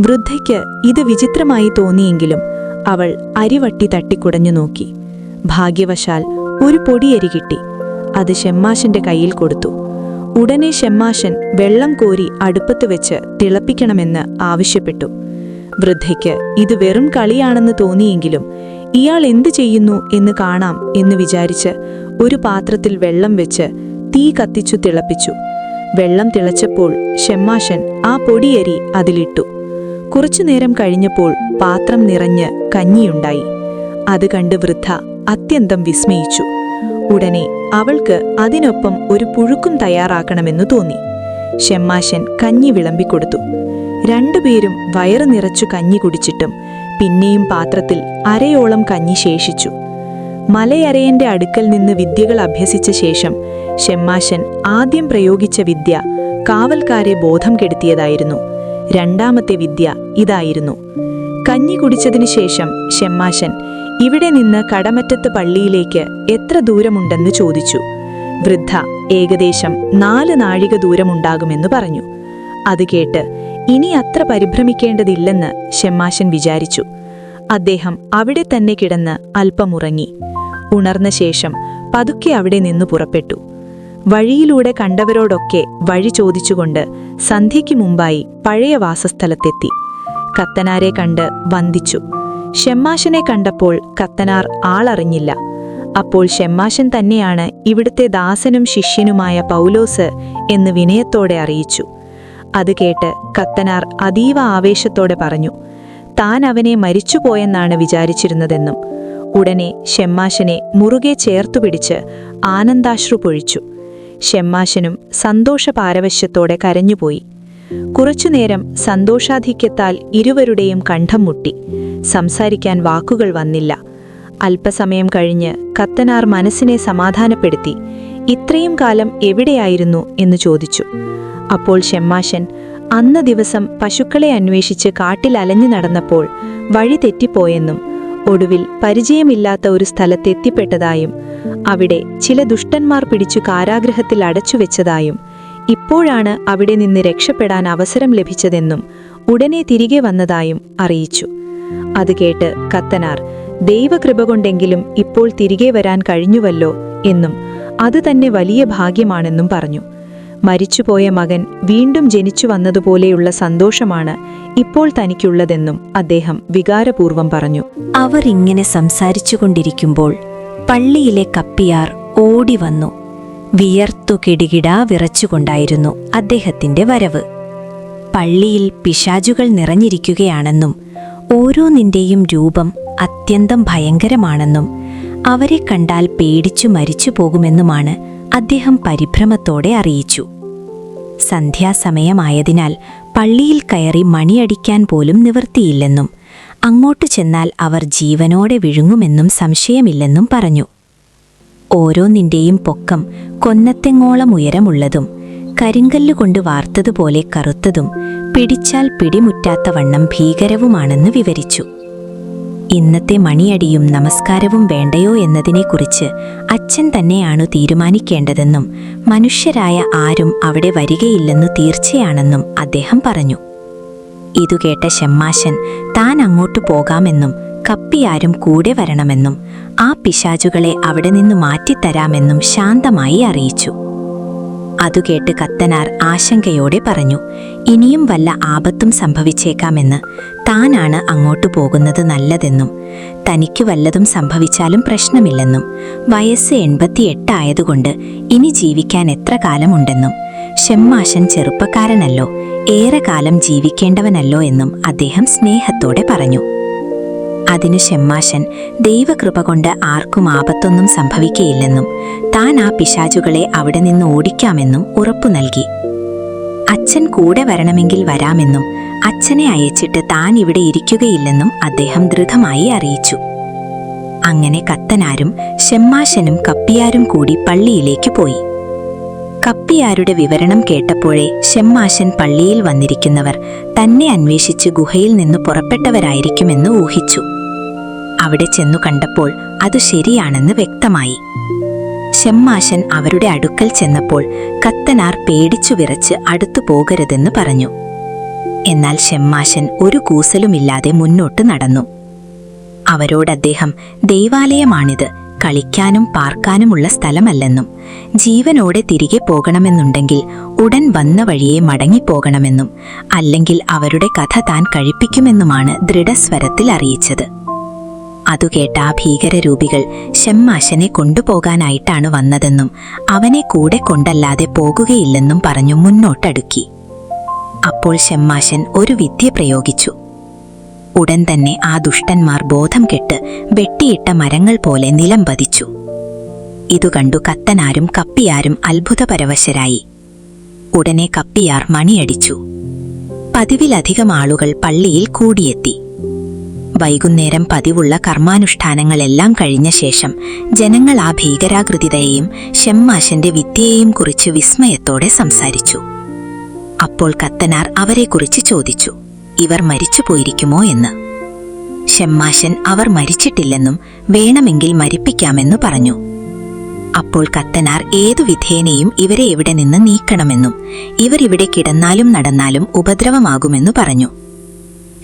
C: വൃദ്ധയ്ക്ക് ഇത് വിചിത്രമായി തോന്നിയെങ്കിലും അവൾ അരിവട്ടി തട്ടിക്കുടഞ്ഞു നോക്കി. ഭാഗ്യവശാൽ ഒരു പൊടിയരി കിട്ടി. അത് ഷെമ്മാശന്റെ കയ്യിൽ കൊടുത്തു. ഉടനെ ഷെമ്മാശൻ വെള്ളം കോരി അടുപ്പത്ത് വെച്ച് തിളപ്പിക്കണമെന്ന് ആവശ്യപ്പെട്ടു. വൃദ്ധയ്ക്ക് ഇത് വെറും കളിയാണെന്ന് തോന്നിയെങ്കിലും ഇയാൾ എന്തു ചെയ്യുന്നു എന്ന് കാണാം എന്ന് വിചാരിച്ച് ഒരു പാത്രത്തിൽ വെള്ളം വെച്ച് തീ കത്തിച്ചു തിളപ്പിച്ചു. വെള്ളം തിളച്ചപ്പോൾ ഷെമ്മാശൻ ആ പൊടിയരി അതിലിട്ടു. കുറച്ചുനേരം കഴിഞ്ഞപ്പോൾ പാത്രം നിറഞ്ഞ് കഞ്ഞിയുണ്ടായി. അത് കണ്ട് വൃദ്ധ അത്യന്തം വിസ്മയിച്ചു. ഉടനെ അവൾക്ക് അതിനൊപ്പം ഒരു പുഴുക്കും തയ്യാറാക്കണമെന്നു തോന്നി. ഷെമ്മാശൻ കഞ്ഞി വിളമ്പിക്കൊടുത്തു. രണ്ടുപേരും വയറ് നിറച്ചു കഞ്ഞി കുടിച്ചിട്ടും പിന്നെയും പാത്രത്തിൽ അരയോളം കഞ്ഞി ശേഷിച്ചു. മലയരയന്റെ അടുക്കൽ നിന്ന് വിദ്യകൾ അഭ്യസിച്ച ശേഷം ഷെമ്മാശൻ ആദ്യം പ്രയോഗിച്ച വിദ്യ കാവൽക്കാരെ ബോധം കെടുത്തിയതായിരുന്നു. രണ്ടാമത്തെ വിദ്യ ഇതായിരുന്നു. കഞ്ഞി കുടിച്ചതിനു ശേഷം ഷെമ്മാശൻ ഇവിടെ നിന്ന് കടമറ്റത്ത് പള്ളിയിലേക്ക് എത്ര ദൂരമുണ്ടെന്ന് ചോദിച്ചു. വൃദ്ധ ഏകദേശം 4 നാഴിക ദൂരമുണ്ടാകുമെന്ന് പറഞ്ഞു. അത് കേട്ട് ഇനി അത്ര പരിഭ്രമിക്കേണ്ടതില്ലെന്ന് ഷെമ്മാശൻ വിചാരിച്ചു. അദ്ദേഹം അവിടെ തന്നെ കിടന്ന് അല്പമുറങ്ങി. ഉണർന്ന ശേഷം പതുക്കെ അവിടെ നിന്ന് പുറപ്പെട്ടു. വഴിയിലൂടെ കണ്ടവരോടൊക്കെ വഴി ചോദിച്ചുകൊണ്ട് സന്ധ്യയ്ക്ക് മുമ്പായി പഴയ വാസസ്ഥലത്തെത്തി. കത്തനാരെ കണ്ട് വന്ദിച്ചു. ഷെമ്മാശനെ കണ്ടപ്പോൾ കത്തനാർ ആളറിഞ്ഞില്ല. അപ്പോൾ ഷെമ്മാശൻ തന്നെയാണ് ഇവിടുത്തെ ദാസനും ശിഷ്യനുമായ പൗലോസ് എന്ന് വിനയത്തോടെ അറിയിച്ചു. അത് കേട്ട് കത്തനാർ അതീവ ആവേശത്തോടെ പറഞ്ഞു, താൻ അവനെ മരിച്ചുപോയെന്നാണ് വിചാരിച്ചിരുന്നതെന്നും. ഉടനെ ഷെമ്മാശനെ മുറുകെ ചേർത്തുപിടിച്ച് ആനന്ദാശ്രു പൊഴിച്ചു. ഷെമ്മാശനും സന്തോഷപാരവശ്യത്തോടെ കരഞ്ഞുപോയി. കുറച്ചുനേരം സന്തോഷാധിക്യത്താൽ ഇരുവരുടെയും കണ്ഠം മുട്ടി. സംസാരിക്കാൻ വാക്കുകൾ വന്നില്ല. അല്പസമയം കഴിഞ്ഞ് കത്തനാർ മനസ്സിനെ സമാധാനപ്പെടുത്തി ഇത്രയും കാലം എവിടെയായിരുന്നു എന്ന് ചോദിച്ചു. അപ്പോൾ ഷെമ്മാശൻ അന്ന ദിവസം പശുക്കളെ അന്വേഷിച്ച് കാട്ടിൽ അലഞ്ഞു നടന്നപ്പോൾ വഴി തെറ്റിപ്പോയെന്നും ഒടുവിൽ പരിചയമില്ലാത്ത ഒരു സ്ഥലത്തെത്തിപ്പെട്ടതായും അവിടെ ചില ദുഷ്ടന്മാർ പിടിച്ചു കാരാഗൃഹത്തിൽ അടച്ചുവെച്ചതായും ഇപ്പോഴാണ് അവിടെ നിന്ന് രക്ഷപ്പെടാൻ അവസരം ലഭിച്ചതെന്നും ഉടനെ തിരികെ വന്നതായും അറിയിച്ചു. അത് കേട്ട് കത്തനാർ ദൈവകൃപ കൊണ്ടെങ്കിലും ഇപ്പോൾ തിരികെ വരാൻ കഴിഞ്ഞുവല്ലോ എന്നും അത് തന്നെ വലിയ ഭാഗ്യമാണെന്നും പറഞ്ഞു. മരിച്ചുപോയ മകൻ വീണ്ടും ജനിച്ചു വന്നതുപോലെയുള്ള സന്തോഷമാണ് ഇപ്പോൾ തനിക്കുള്ളതെന്നും അദ്ദേഹം വികാരപൂർവം പറഞ്ഞു.
B: അവർ ഇങ്ങനെ സംസാരിച്ചുകൊണ്ടിരിക്കുമ്പോൾ പള്ളിയിലെ കപ്പിയാർ ഓടിവന്നു. വിയർത്തു കിടുകിടാ വിറച്ചുകൊണ്ടായിരുന്നു അദ്ദേഹത്തിന്റെ വരവ്. പള്ളിയിൽ പിശാചുകൾ നിറഞ്ഞിരിക്കുകയാണെന്നും ഓരോന്നിന്റെയും രൂപം അത്യന്തം ഭയങ്കരമാണെന്നും അവരെ കണ്ടാൽ പേടിച്ചു മരിച്ചു പോകുമെന്നുമാണ് അദ്ദേഹം പരിഭ്രമത്തോടെ അറിയിച്ചു. സന്ധ്യാസമയമായതിനാൽ പള്ളിയിൽ കയറി മണിയടിക്കാൻ പോലും നിവൃത്തിയില്ലെന്നും അങ്ങോട്ടു ചെന്നാൽ അവർ ജീവനോടെ വിഴുങ്ങുമെന്നും സംശയമില്ലെന്നും പറഞ്ഞു. ഓരോന്നിന്റെയും പൊക്കം കൊന്നത്തെങ്ങോളം ഉയരമുള്ളതും കരിങ്കല്ലുകൊണ്ട് വാർത്തതുപോലെ കറുത്തതും പിടിച്ചാൽ പിടിമുറ്റാത്ത വണ്ണം ഭീകരവുമാണെന്ന് വിവരിച്ചു. ഇന്നത്തെ മണിയടിയും നമസ്കാരവും വേണ്ടയോ എന്നതിനെക്കുറിച്ച് അച്ഛൻ തന്നെയാണു തീരുമാനിക്കേണ്ടതെന്നും മനുഷ്യരായ ആരും അവിടെ വരികയില്ലെന്നു തീർച്ചയാണെന്നും അദ്ദേഹം പറഞ്ഞു. ഇതുകേട്ട ഷെമ്മാശൻ താൻ അങ്ങോട്ടു പോകാമെന്നും കപ്പിയാരും കൂടെ വരണമെന്നും ആ പിശാചുകളെ അവിടെ നിന്നു മാറ്റിത്തരാമെന്നും ശാന്തമായി അറിയിച്ചു. അതുകേട്ട് കത്തനാർ ആശങ്കയോടെ പറഞ്ഞു, ഇനിയും വല്ല ആപത്തും സംഭവിച്ചേക്കാമെന്ന്, താനാണ് അങ്ങോട്ടു പോകുന്നത് നല്ലതെന്നും തനിക്കു വല്ലതും സംഭവിച്ചാലും പ്രശ്നമില്ലെന്നും വയസ്സ് 88 ആയതുകൊണ്ട് ഇനി ജീവിക്കാൻ എത്ര കാലമുണ്ടെന്നും ഷെമ്മാശൻ ചെറുപ്പക്കാരനല്ലോ, ഏറെ കാലം ജീവിക്കേണ്ടവനല്ലോ എന്നും അദ്ദേഹം സ്നേഹത്തോടെ പറഞ്ഞു. അതിനു ഷെമ്മാശൻ ദൈവകൃപ കൊണ്ട് ആർക്കും ആപത്തൊന്നും സംഭവിക്കയില്ലെന്നും താൻ ആ പിശാചുകളെ അവിടെ നിന്ന് ഓടിക്കാമെന്നും ഉറപ്പു നൽകി. അച്ഛൻ കൂടെ വരണമെങ്കിൽ വരാമെന്നും അച്ഛനെ അയച്ചിട്ട് താൻ ഇവിടെ ഇരിക്കുകയില്ലെന്നും അദ്ദേഹം ദൃഢമായി അറിയിച്ചു. അങ്ങനെ കത്തനാരും ഷെമ്മാശനും കപ്പിയാരും കൂടി പള്ളിയിലേക്ക് പോയി. കപ്പിയാരുടെ വിവരണം കേട്ടപ്പോഴേ ഷെമ്മാശൻ പള്ളിയിൽ വന്നിരിക്കുന്നവർ തന്നെ അന്വേഷിച്ച് ഗുഹയിൽ നിന്ന് പുറപ്പെട്ടവരായിരിക്കുമെന്ന് ഊഹിച്ചു. അവിടെ ചെന്നു കണ്ടപ്പോൾ അത് ശരിയാണെന്ന് വ്യക്തമായി. ഷെമ്മാശൻ അവരുടെ അടുക്കൽ ചെന്നപ്പോൾ കത്തനാർ പേടിച്ചു വിറച്ച് അടുത്തു പോകരുതെന്ന് പറഞ്ഞു. എന്നാൽ ഷെമ്മാശൻ ഒരു കൂസലുമില്ലാതെ മുന്നോട്ട് നടന്നു. അവരോടദ്ദേഹം ദൈവാലയമാണിത്, കളിക്കാനും പാർക്കാനുമുള്ള സ്ഥലമല്ലെന്നും ജീവനോടെ തിരികെ പോകണമെന്നുണ്ടെങ്കിൽ ഉടൻ വന്ന വഴിയെ മടങ്ങിപ്പോകണമെന്നും അല്ലെങ്കിൽ അവരുടെ കഥ താൻ കഴിപ്പിക്കുമെന്നുമാണ് ദൃഢസ്വരത്തിൽ അറിയിച്ചത്. അതുകേട്ട ആ ഭീകരരൂപികൾ ഷെമ്മാശനെ കൊണ്ടുപോകാനായിട്ടാണ് വന്നതെന്നും അവനെ കൂടെ കൊണ്ടല്ലാതെ പോകുകയില്ലെന്നും പറഞ്ഞു മുന്നോട്ടടുക്കി. അപ്പോൾ ഷെമ്മാശൻ ഒരു വിദ്യ പ്രയോഗിച്ചു. ഉടൻ തന്നെ ആ ദുഷ്ടന്മാർ ബോധം കെട്ട് വെട്ടിയിട്ട മരങ്ങൾ പോലെ നിലം പതിച്ചു. ഇതുകണ്ടു കത്തനാരും കപ്പിയാരും അത്ഭുതപരവശരായി. ഉടനെ കപ്പിയാർ മണിയടിച്ചു. പതിവിലധികം ആളുകൾ പള്ളിയിൽ കൂടിയെത്തി. വൈകുന്നേരം പതിവുള്ള കർമാനുഷ്ഠാനങ്ങളെല്ലാം കഴിഞ്ഞ ശേഷം ജനങ്ങൾ ആ ഭീകരാകൃതിയെയും ഷെമ്മാശന്റെ വിദ്യയെയും കുറിച്ച് വിസ്മയത്തോടെ സംസാരിച്ചു. അപ്പോൾ കത്തനാർ അവരെക്കുറിച്ച് ചോദിച്ചു, ഇവർ മരിച്ചുപോയിരിക്കുമോ എന്ന്. ഷെമ്മാശൻ അവർ മരിച്ചിട്ടില്ലെന്നും വേണമെങ്കിൽ മരിപ്പിക്കാമെന്നു പറഞ്ഞു. അപ്പോൾ കത്തനാർ ഏതു വിധേനയും ഇവരെ ഇവിടെ നിന്ന് നീക്കണമെന്നും ഇവരിവിടെ കിടന്നാലും നടന്നാലും ഉപദ്രവമാകുമെന്നു പറഞ്ഞു.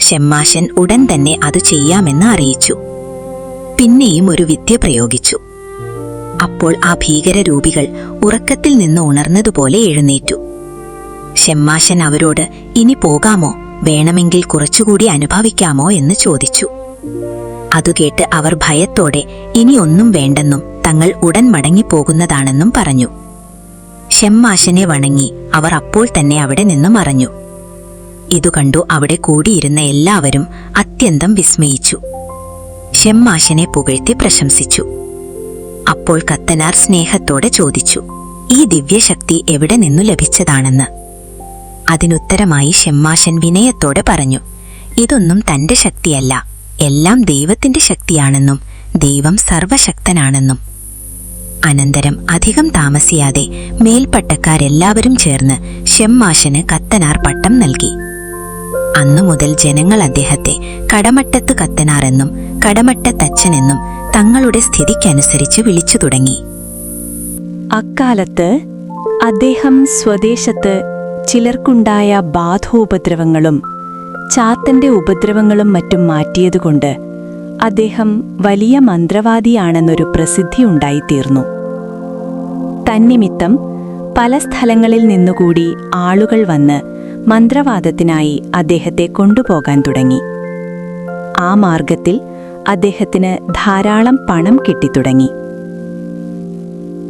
B: ഷെമ്മാശൻ ഉടൻ തന്നെ അത് ചെയ്യാമെന്ന് അറിയിച്ചു. പിന്നെയും ഒരു വിദ്യ പ്രയോഗിച്ചു. അപ്പോൾ ആ ഭീകരരൂപികൾ ഉറക്കത്തിൽ നിന്ന് ഉണർന്നതുപോലെ എഴുന്നേറ്റു. ഷെമ്മാശൻ അവരോട് ഇനി പോകാമോ, വേണമെങ്കിൽ കുറച്ചുകൂടി അനുഭവിക്കാമോ എന്ന് ചോദിച്ചു. അതുകേട്ട് അവർ ഭയത്തോടെ ഇനി ഒന്നും വേണ്ടെന്നും തങ്ങൾ ഉടൻ മടങ്ങിപ്പോകുന്നതാണെന്നും പറഞ്ഞു. ഷെമ്മാശനെ വണങ്ങി അവർ അപ്പോൾ തന്നെ അവിടെ നിന്ന് മറഞ്ഞു. ഇതുകണ്ടു അവിടെ കൂടിയിരുന്ന എല്ലാവരും അത്യന്തം വിസ്മയിച്ചു. ഷെമ്മാശനെ പുകഴ്ത്തി പ്രശംസിച്ചു. അപ്പോൾ കത്തനാർ സ്നേഹത്തോടെ ചോദിച്ചു, ഈ ദിവ്യശക്തി എവിടെ നിന്നു ലഭിച്ചതാണെന്ന്. അതിനുത്തരമായി ഷെമ്മാശൻ വിനയത്തോടെ പറഞ്ഞു, ഇതൊന്നും തന്റെ ശക്തിയല്ല, എല്ലാം ദൈവത്തിന്റെ ശക്തിയാണെന്നും ദൈവം സർവശക്തനാണെന്നും. അനന്തരം അധികം താമസിയാതെ മേൽപ്പട്ടക്കാരെല്ലാവരും ചേർന്ന് ഷെമ്മാശന് കത്തനാർ പട്ടം നൽകി. അന്നുമുതൽ ജനങ്ങൾ അദ്ദേഹത്തെ കടമറ്റത്ത് കത്തനാറെന്നും കടമറ്റത്തച്ഛനെന്നും തങ്ങളുടെ സ്ഥിതിക്കനുസരിച്ച് വിളിച്ചു തുടങ്ങി.
D: അക്കാലത്ത് അദ്ദേഹം സ്വദേശത്ത് ചിലർക്കുണ്ടായ ബാധോപദ്രവങ്ങളും ചാത്തന്റെ ഉപദ്രവങ്ങളും മറ്റും മാറ്റിയതുകൊണ്ട് അദ്ദേഹം വലിയ മന്ത്രവാദിയാണെന്നൊരു പ്രസിദ്ധിയുണ്ടായിത്തീർന്നു. തന്നിമിത്തം പല സ്ഥലങ്ങളിൽ നിന്നുകൂടി ആളുകൾ വന്ന് മന്ത്രവാദത്തിനായി അദ്ദേഹത്തെ കൊണ്ടുപോകാൻ തുടങ്ങി. ആ മാർഗത്തിൽ അദ്ദേഹത്തിന് ധാരാളം പണം കിട്ടിത്തുടങ്ങി.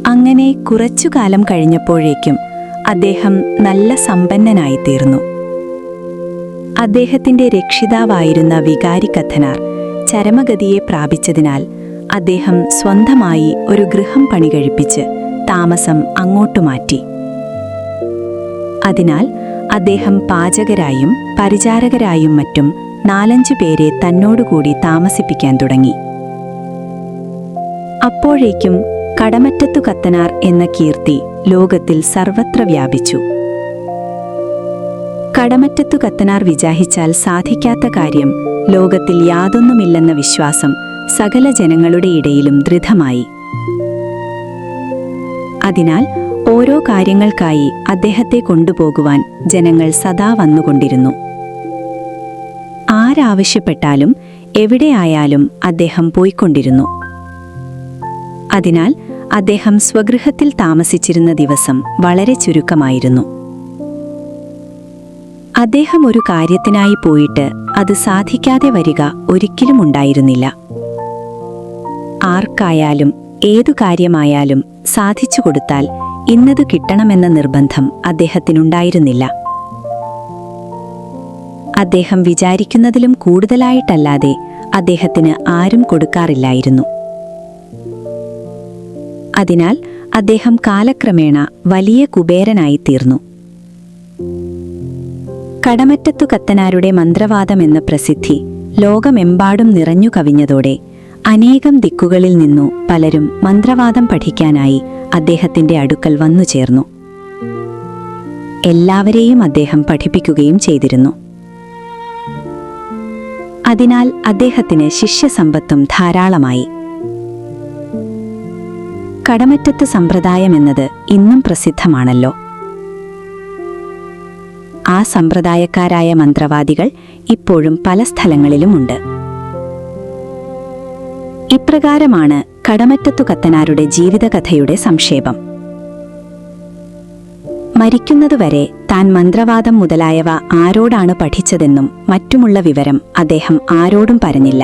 D: അങ്ങനെ കുറച്ചുകാലം കഴിഞ്ഞപ്പോഴേക്കും അദ്ദേഹം നല്ല സമ്പന്നനായിത്തീർന്നു. അദ്ദേഹത്തിന്റെ രക്ഷിതാവായിരുന്ന വികാരി കത്തനാർ ചരമഗതിയെ പ്രാപിച്ചതിനാൽ അദ്ദേഹം സ്വന്തമായി ഒരു ഗൃഹം പണികഴിപ്പിച്ച് താമസം അങ്ങോട്ടു മാറ്റി. അതിനാൽ അദ്ദേഹം പാചകരായും പരിചാരകരായും മറ്റും 4-5 പേരെ തന്നോടുകൂടി താമസിപ്പിക്കാൻ തുടങ്ങി. അപ്പോഴേക്കും കടമറ്റത്തു കത്തനാർ എന്ന കീർത്തി ലോകത്തിൽ സർവത്ര വ്യാപിച്ചു. കടമറ്റത്തു കത്തനാർ വിചാരിച്ചാൽ സാധിക്കാത്ത കാര്യം ലോകത്തിൽ യാതൊന്നുമില്ലെന്ന വിശ്വാസം സകല ജനങ്ങളുടെ ഇടയിലും ദൃഢമായി. അതിനാൽ ഓരോ കാര്യങ്ങൾക്കായി അദ്ദേഹത്തെ കൊണ്ടുപോകുവാൻ ജനങ്ങൾ സദാ വന്നുകൊണ്ടിരുന്നു. ആരാവശ്യപ്പെട്ടാലും എവിടെയായാലും അദ്ദേഹം പോയിക്കൊണ്ടിരുന്നു. അതിനാൽ അദ്ദേഹം സ്വഗൃഹത്തിൽ താമസിച്ചിരുന്ന ദിവസം വളരെ ചുരുക്കമായിരുന്നു. അദ്ദേഹം ഒരു കാര്യത്തിനായി പോയിട്ട് അത് സാധിക്കാതെ വരിക ഒരിക്കലും ഉണ്ടായിരുന്നില്ല. ആർക്കായാലും ഏതു കാര്യമായാലും സാധിച്ചു കൊടുത്താൽ ഇന്നത് കിട്ടണമെന്ന നിർബന്ധം അദ്ദേഹത്തിനുണ്ടായിരുന്നില്ല. അദ്ദേഹം വിചാരിക്കുന്നതിലും കൂടുതലായിട്ടല്ലാതെ അദ്ദേഹത്തിന് ആരും കൊടുക്കാറില്ലായിരുന്നു. അതിനാൽ അദ്ദേഹം കാലക്രമേണ വലിയ കുബേരനായിത്തീർന്നു. കടമറ്റത്തു കത്തനാരുടെ മന്ത്രവാദമെന്ന പ്രസിദ്ധി ലോകമെമ്പാടും നിറഞ്ഞു കവിഞ്ഞതോടെ അനേകം ദിക്കുകളിൽ നിന്നു പലരും മന്ത്രവാദം പഠിക്കാനായി അദ്ദേഹത്തിന്റെ അടുക്കൽ വന്നുചേർന്നു. എല്ലാവരെയും അദ്ദേഹം പഠിപ്പിക്കുകയും ചെയ്തിരുന്നു. അതിനാൽ അദ്ദേഹത്തിന് ശിഷ്യസമ്പത്തും ധാരാളമായി. കടമറ്റത്ത് സമ്പ്രദായമെന്നത് ഇന്നും പ്രസിദ്ധമാണല്ലോ. ആ സമ്പ്രദായക്കാരായ മന്ത്രവാദികൾ ഇപ്പോഴും പല സ്ഥലങ്ങളിലുമുണ്ട്. ഇപ്രകാരമാണ് കടമറ്റത്തു കത്തനാരുടെ ജീവിതകഥയുടെ സംക്ഷേപം. മരിക്കുന്നതുവരെ താൻ മന്ത്രവാദം മുതലായവ ആരോടാണ് പഠിച്ചതെന്നും മറ്റുമുള്ള വിവരം അദ്ദേഹം ആരോടും പറഞ്ഞില്ല.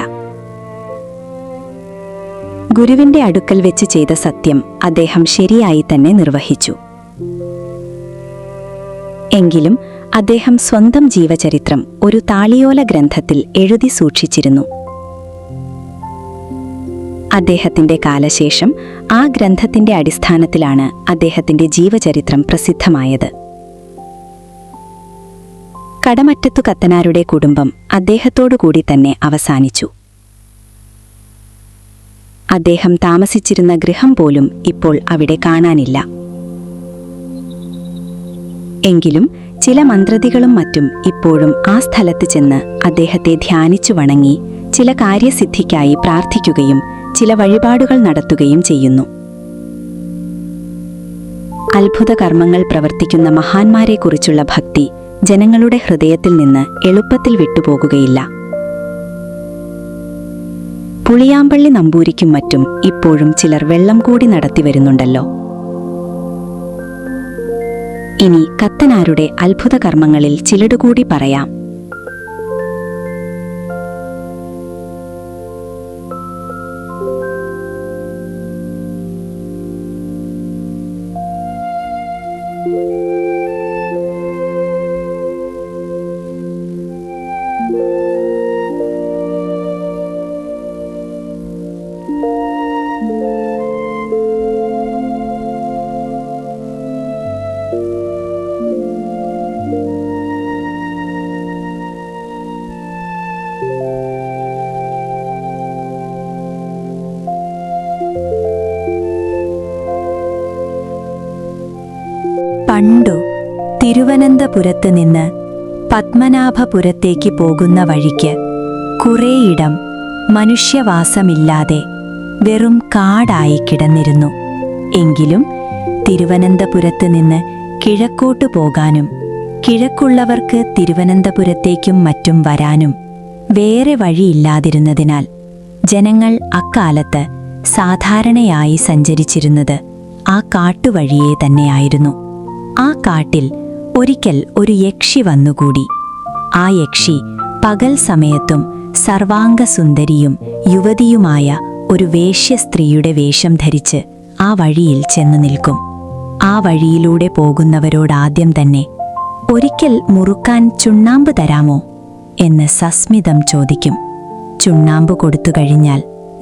D: ഗുരുവിന്റെ അടുക്കൽ വെച്ച് ചെയ്ത സത്യം അദ്ദേഹം ശരിയായി തന്നെ നിർവഹിച്ചു. എങ്കിലും അദ്ദേഹം സ്വന്തം ജീവചരിത്രം ഒരു താളിയോല ഗ്രന്ഥത്തിൽ എഴുതി സൂക്ഷിച്ചിരുന്നു. അദ്ദേഹത്തിന്റെ കാലശേഷം ആ ഗ്രന്ഥത്തിന്റെ അടിസ്ഥാനത്തിലാണ് അദ്ദേഹത്തിന്റെ ജീവചരിത്രം പ്രസിദ്ധമായത്. കടമറ്റത്തു കത്തനാരുടെ കുടുംബം അദ്ദേഹത്തോടുകൂടി തന്നെ അവസാനിച്ചു. അദ്ദേഹം താമസിച്ചിരുന്ന ഗൃഹം പോലും ഇപ്പോൾ അവിടെ കാണാനില്ല. എങ്കിലും ചില മന്ത്രതികളും മറ്റും ഇപ്പോഴും ആ സ്ഥലത്ത് ചെന്ന് അദ്ദേഹത്തെ ധ്യാനിച്ചു വണങ്ങി ചില കാര്യസിദ്ധിക്കായി പ്രാർത്ഥിക്കുകയും ചില വഴിപാടുകൾ നടത്തുകയും ചെയ്യുന്നു. അത്ഭുത കർമ്മങ്ങൾ പ്രവർത്തിക്കുന്ന മഹാന്മാരെക്കുറിച്ചുള്ള ഭക്തി ജനങ്ങളുടെ ഹൃദയത്തിൽ നിന്ന് എളുപ്പത്തിൽ വിട്ടുപോകുകയില്ല. പുളിയാമ്പള്ളി നമ്പൂരിക്കും മറ്റും ഇപ്പോഴും ചിലർ വെള്ളം കൂടി നടത്തിവരുന്നുണ്ടല്ലോ. ഇനി കത്തനാരുടെ അത്ഭുത കർമ്മങ്ങളിൽ ചിലതുകൂടി പറയാം. തിരുവനന്തപുരത്ത് നിന്ന് പത്മനാഭപുരത്തേക്ക് പോകുന്ന വഴിക്ക് കുറേയിടം മനുഷ്യവാസമില്ലാതെ വെറും കാടായി കിടന്നിരുന്നു. എങ്കിലും തിരുവനന്തപുരത്ത് നിന്ന് കിഴക്കോട്ടു പോകാനും കിഴക്കുള്ളവർക്ക് തിരുവനന്തപുരത്തേക്കും മറ്റും വരാനും വേറെ വഴിയില്ലാതിരുന്നതിനാൽ ജനങ്ങൾ അക്കാലത്ത് സാധാരണയായി സഞ്ചരിച്ചിരുന്നത് ആ കാട്ടുവഴിയെ തന്നെയായിരുന്നു. ആ കാട്ടിൽ ഒരിക്കൽ ഒരു യക്ഷി വന്നുകൂടി. ആ യക്ഷി പകൽ സമയത്തും സർവാംഗസുന്ദരിയും യുവതിയുമായ ഒരു വേശ്യസ്ത്രീയുടെ വേഷം ധരിച്ച് ആ വഴിയിൽ ചെന്നു നിൽക്കും. ആ വഴിയിലൂടെ പോകുന്നവരോടാദ്യം തന്നെ ഒരിക്കൽ മുറുക്കാൻ ചുണ്ണാമ്പ് തരാമോ എന്ന് സസ്മിതം ചോദിക്കും. ചുണ്ണാമ്പ് കൊടുത്തു കഴിഞ്ഞാൽ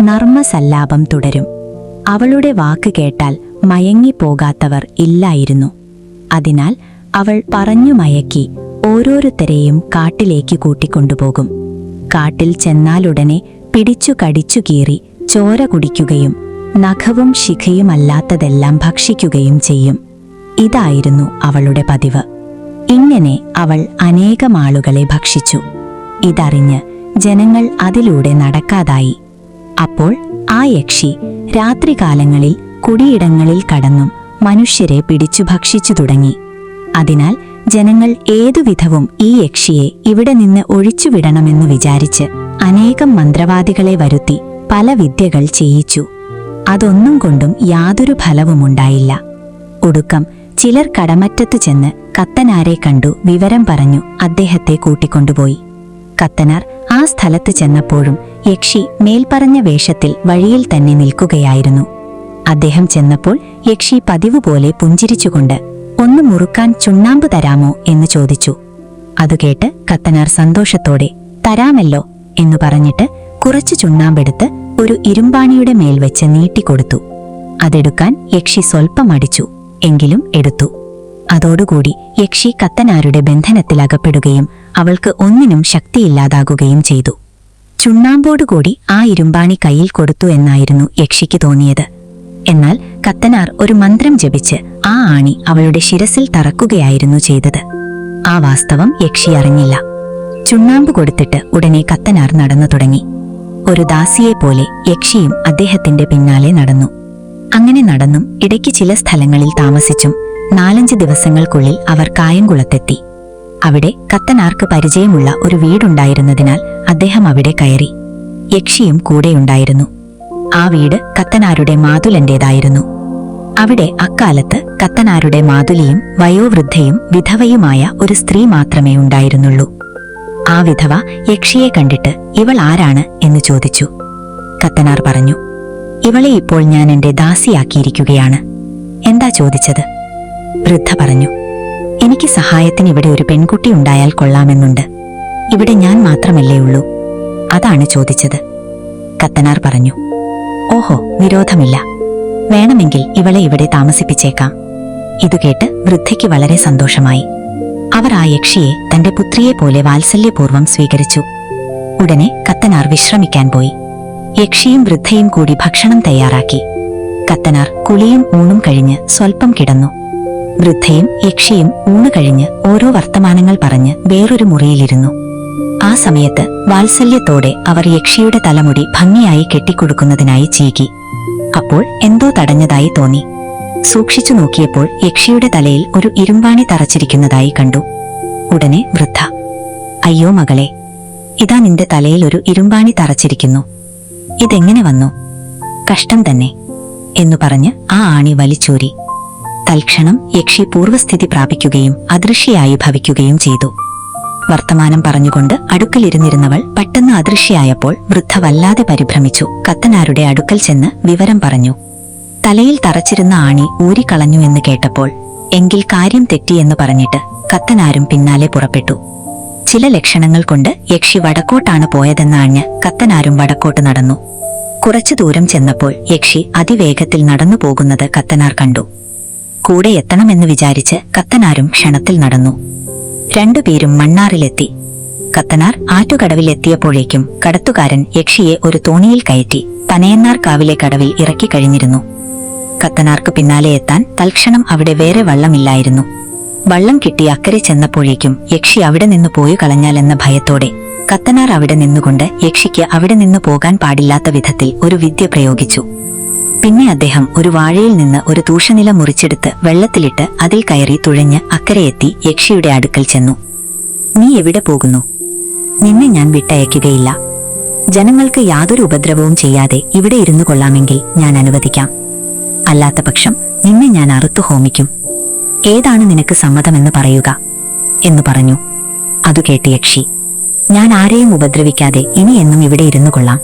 D: നർമ്മസല്ലാപം തുടരും. അവളുടെ വാക്ക് കേട്ടാൽ മയങ്ങിപ്പോകാത്തവർ ഇല്ലായിരുന്നു. അതിനാൽ അവൾ പറഞ്ഞു മയക്കി ഓരോരുത്തരെയും കാട്ടിലേക്ക് കൂട്ടിക്കൊണ്ടുപോകും. കാട്ടിൽ ചെന്നാലുടനെ പിടിച്ചു കടിച്ചു കീറി ചോര കുടിക്കുകയും നഖവും ശിഖയുമല്ലാത്തതെല്ലാം ഭക്ഷിക്കുകയും ചെയ്യും. ഇതായിരുന്നു അവളുടെ പതിവ്. ഇങ്ങനെ അവൾ അനേകം ആളുകളെ ഭക്ഷിച്ചു. ഇതറിഞ്ഞ് ജനങ്ങൾ അതിലൂടെ നടക്കാതായി. അപ്പോൾ ആ യക്ഷി രാത്രികാലങ്ങളിൽ കുടിയിടങ്ങളിൽ കടന്നും മനുഷ്യരെ പിടിച്ചു ഭക്ഷിച്ചു തുടങ്ങി. അതിനാൽ ജനങ്ങൾ ഏതുവിധവും ഈ യക്ഷിയെ ഇവിടെ നിന്ന് ഒഴിച്ചുവിടണമെന്നു വിചാരിച്ച് അനേകം മന്ത്രവാദികളെ വരുത്തി പല വിദ്യകൾ ചെയ്യിച്ചു. അതൊന്നും കൊണ്ടും യാതൊരു ഫലവുമുണ്ടായില്ല. ഒടുക്കം ചിലർ കടമറ്റത്തു ചെന്ന് കത്തനാരെ കണ്ടു വിവരം പറഞ്ഞു അദ്ദേഹത്തെ കൂട്ടിക്കൊണ്ടുപോയി. കത്തനാർ ആ സ്ഥലത്ത് ചെന്നപ്പോഴും യക്ഷി മേൽപ്പറഞ്ഞ വേഷത്തിൽ വഴിയിൽ തന്നെ നിൽക്കുകയായിരുന്നു. അദ്ദേഹം ചെന്നപ്പോൾ യക്ഷി പതിവുപോലെ പുഞ്ചിരിച്ചുകൊണ്ട് ഒന്ന് മുറുക്കാൻ ചുണ്ണാമ്പ് തരാമോ എന്ന് ചോദിച്ചു. അതുകേട്ട് കത്തനാർ സന്തോഷത്തോടെ തരാമല്ലോ എന്നു പറഞ്ഞിട്ട് കുറച്ചു ചുണ്ണാമ്പെടുത്ത് ഒരു ഇരുമ്പാണിയുടെ മേൽ വെച്ച് നീട്ടിക്കൊടുത്തു. അതെടുക്കാൻ യക്ഷി സ്വൽപ്പം അടിച്ചു, എങ്കിലും എടുത്തു. അതോടുകൂടി യക്ഷി കത്തനാരുടെ ബന്ധനത്തിലകപ്പെടുകയും അവൾക്ക് ഒന്നിനും ശക്തിയില്ലാതാകുകയും ചെയ്തു. ചുണ്ണാമ്പോടുകൂടി ആ ഇരുമ്പാണി കയ്യിൽ കൊടുത്തു എന്നായിരുന്നു യക്ഷിക്ക് തോന്നിയത്. എന്നാൽ കത്തനാർ ഒരു മന്ത്രം ജപിച്ച് ആ ആണി അവളുടെ ശിരസിൽ തറക്കുകയായിരുന്നു ചെയ്തത്. ആ വാസ്തവം യക്ഷി അറിഞ്ഞില്ല. ചുണ്ണാമ്പ് കൊടുത്തിട്ട് ഉടനെ കത്തനാർ നടന്നു തുടങ്ങി. ഒരു ദാസിയെപ്പോലെ യക്ഷിയും അദ്ദേഹത്തിന്റെ പിന്നാലെ നടന്നു. അങ്ങനെ നടന്നും ഇടയ്ക്ക് ചില സ്ഥലങ്ങളിൽ താമസിച്ചും 4-5 ദിവസങ്ങൾക്കുള്ളിൽ അവർ കായംകുളത്തെത്തി. അവിടെ കത്തനാർക്ക് പരിചയമുള്ള ഒരു വീടുണ്ടായിരുന്നതിനാൽ അദ്ദേഹം അവിടെ കയറി. യക്ഷിയും കൂടെയുണ്ടായിരുന്നു. ആ വീട് കത്തനാരുടെ മാതുലന്റേതായിരുന്നു. അവിടെ അക്കാലത്ത് കത്തനാരുടെ മാതുലിയും വയോവൃദ്ധയും വിധവയുമായ ഒരു സ്ത്രീ മാത്രമേ ഉണ്ടായിരുന്നുള്ളൂ. ആ വിധവ യക്ഷിയെ കണ്ടിട്ട് ഇവൾ ആരാണ് എന്ന് ചോദിച്ചു. കത്തനാർ പറഞ്ഞു, ഇവളെ ഇപ്പോൾ ഞാൻ എന്റെ ദാസിയാക്കിയിരിക്കുകയാണ്. എന്താ ചോദിച്ചത്? വൃദ്ധ പറഞ്ഞു, എനിക്ക് സഹായത്തിന് ഇവിടെ ഒരു പെൺകുട്ടി ഉണ്ടായാൽ കൊള്ളാമെന്നുണ്ട്. ഇവിടെ ഞാൻ മാത്രമല്ലേ ഉള്ളൂ, അതാണ് ചോദിച്ചത്. കത്തനാർ പറഞ്ഞു, ഓഹോ, വിരോധമില്ല. വേണമെങ്കിൽ ഇവളെ ഇവിടെ താമസിപ്പിച്ചേക്കാം. ഇതുകേട്ട് വൃദ്ധയ്ക്ക് വളരെ സന്തോഷമായി. അവർ ആ യക്ഷിയെ തന്റെ പുത്രിയെപ്പോലെ വാത്സല്യപൂർവ്വം സ്വീകരിച്ചു. ഉടനെ കത്തനാർ വിശ്രമിക്കാൻ പോയി. യക്ഷിയും വൃദ്ധയും കൂടി ഭക്ഷണം തയ്യാറാക്കി. കത്തനാർ കുളിയും ഊണും കഴിഞ്ഞ് സ്വൽപ്പം കിടന്നു. വൃദ്ധയും യക്ഷിയും ഊണ് കഴിഞ്ഞ് ഓരോ വർത്തമാനങ്ങൾ പറഞ്ഞ് വേറൊരു മുറിയിലിരുന്നു. ആ സമയത്ത് വാത്സല്യത്തോടെ അവർ യക്ഷിയുടെ തലമുടി ഭംഗിയായി കെട്ടിക്കൊടുക്കുന്നതിനായി ചീകി. അപ്പോൾ എന്തോ തടഞ്ഞതായി തോന്നി. സൂക്ഷിച്ചു നോക്കിയപ്പോൾ യക്ഷിയുടെ തലയിൽ ഒരു ഇരുമ്പാണി തറച്ചിരിക്കുന്നതായി കണ്ടു. ഉടനെ വൃദ്ധ, അയ്യോ മകളെ, ഇതാ നിന്റെ തലയിൽ ഒരു ഇരുമ്പാണി തറച്ചിരിക്കുന്നു. ഇതെങ്ങനെ വന്നു? കഷ്ടം തന്നെ എന്നു പറഞ്ഞ് ആ ആണി വലിച്ചൂരി. തൽക്ഷണം യക്ഷി പൂർവ്വസ്ഥിതി പ്രാപിക്കുകയും അദൃശ്യയായി ഭവിക്കുകയും ചെയ്തു. വർത്തമാനം പറഞ്ഞുകൊണ്ട് അടുക്കലിരുന്നിരുന്നവൾ പെട്ടെന്ന് അദൃശ്യയായപ്പോൾ വൃദ്ധ വല്ലാതെ പരിഭ്രമിച്ചു. കത്തനാരുടെ അടുക്കൽ ചെന്ന് വിവരം പറഞ്ഞു. തലയിൽ തറച്ചിരുന്ന ആണി ഊരിക്കളഞ്ഞു എന്ന് കേട്ടപ്പോൾ എങ്കിൽ കാര്യം തെറ്റിയെന്ന് പറഞ്ഞിട്ട് കത്തനാരും പിന്നാലെ പുറപ്പെട്ടു. ചില ലക്ഷണങ്ങൾ കൊണ്ട് യക്ഷി വടക്കോട്ടാണ് പോയതെന്നറിഞ്ഞ് കത്തനാരും വടക്കോട്ട് നടന്നു. കുറച്ചു ദൂരം ചെന്നപ്പോൾ യക്ഷി അതിവേഗത്തിൽ നടന്നു പോകുന്നത് കത്തനാർ കണ്ടു. കൂടെ എത്തണമെന്ന് വിചാരിച്ച് കത്തനാരും ക്ഷണത്തിൽ നടന്നു. രണ്ടുപേരും മണ്ണാറിലെത്തി. കത്തനാർ ആറ്റുകടവിലെത്തിയപ്പോഴേക്കും കടത്തുകാരൻ യക്ഷിയെ ഒരു തോണിയിൽ കയറ്റി പനയന്നാർ കാവിലെ കടവിൽ ഇറക്കി കഴിഞ്ഞിരുന്നു. കത്തനാർക്ക് പിന്നാലെ എത്താൻ തൽക്ഷണം അവിടെ വേറെ വള്ളമില്ലായിരുന്നു.
B: വള്ളം കിട്ടി അക്കരെ ചെന്നപ്പോഴേക്കും യക്ഷി അവിടെ നിന്ന് പോയി കളഞ്ഞാലെന്ന ഭയത്തോടെ കത്തനാർ അവിടെ നിന്നുകൊണ്ട് യക്ഷിക്ക് അവിടെ നിന്ന് പോകാൻ പാടില്ലാത്ത വിധത്തിൽ ഒരു വിദ്യ പ്രയോഗിച്ചു. പിന്നെ അദ്ദേഹം ഒരു വാഴയിൽ നിന്ന് ഒരു തൂഷനില മുറിച്ചെടുത്ത് വെള്ളത്തിലിട്ട് അതിൽ കയറി തുഴഞ്ഞ് അക്കരെയെത്തി യക്ഷിയുടെ അടുക്കൽ ചെന്നു. നീ എവിടെ പോകുന്നു? നിന്നെ ഞാൻ വിട്ടയക്കുകയില്ല. ജനങ്ങൾക്ക് യാതൊരു ഉപദ്രവവും ചെയ്യാതെ ഇവിടെ ഇരുന്നു കൊള്ളാമെങ്കിൽ ഞാൻ അനുവദിക്കാം. അല്ലാത്ത പക്ഷം നിന്നെ ഞാൻ അറുത്തു ഹോമിക്കും. ഏതാണ് നിനക്ക് സമ്മതമെന്ന് പറയുക എന്നു പറഞ്ഞു. അതു കേട്ട് യക്ഷി, ഞാൻ ആരെയും ഉപദ്രവിക്കാതെ ഇനി എന്നും ഇവിടെ ഇരുന്നു കൊള്ളാം.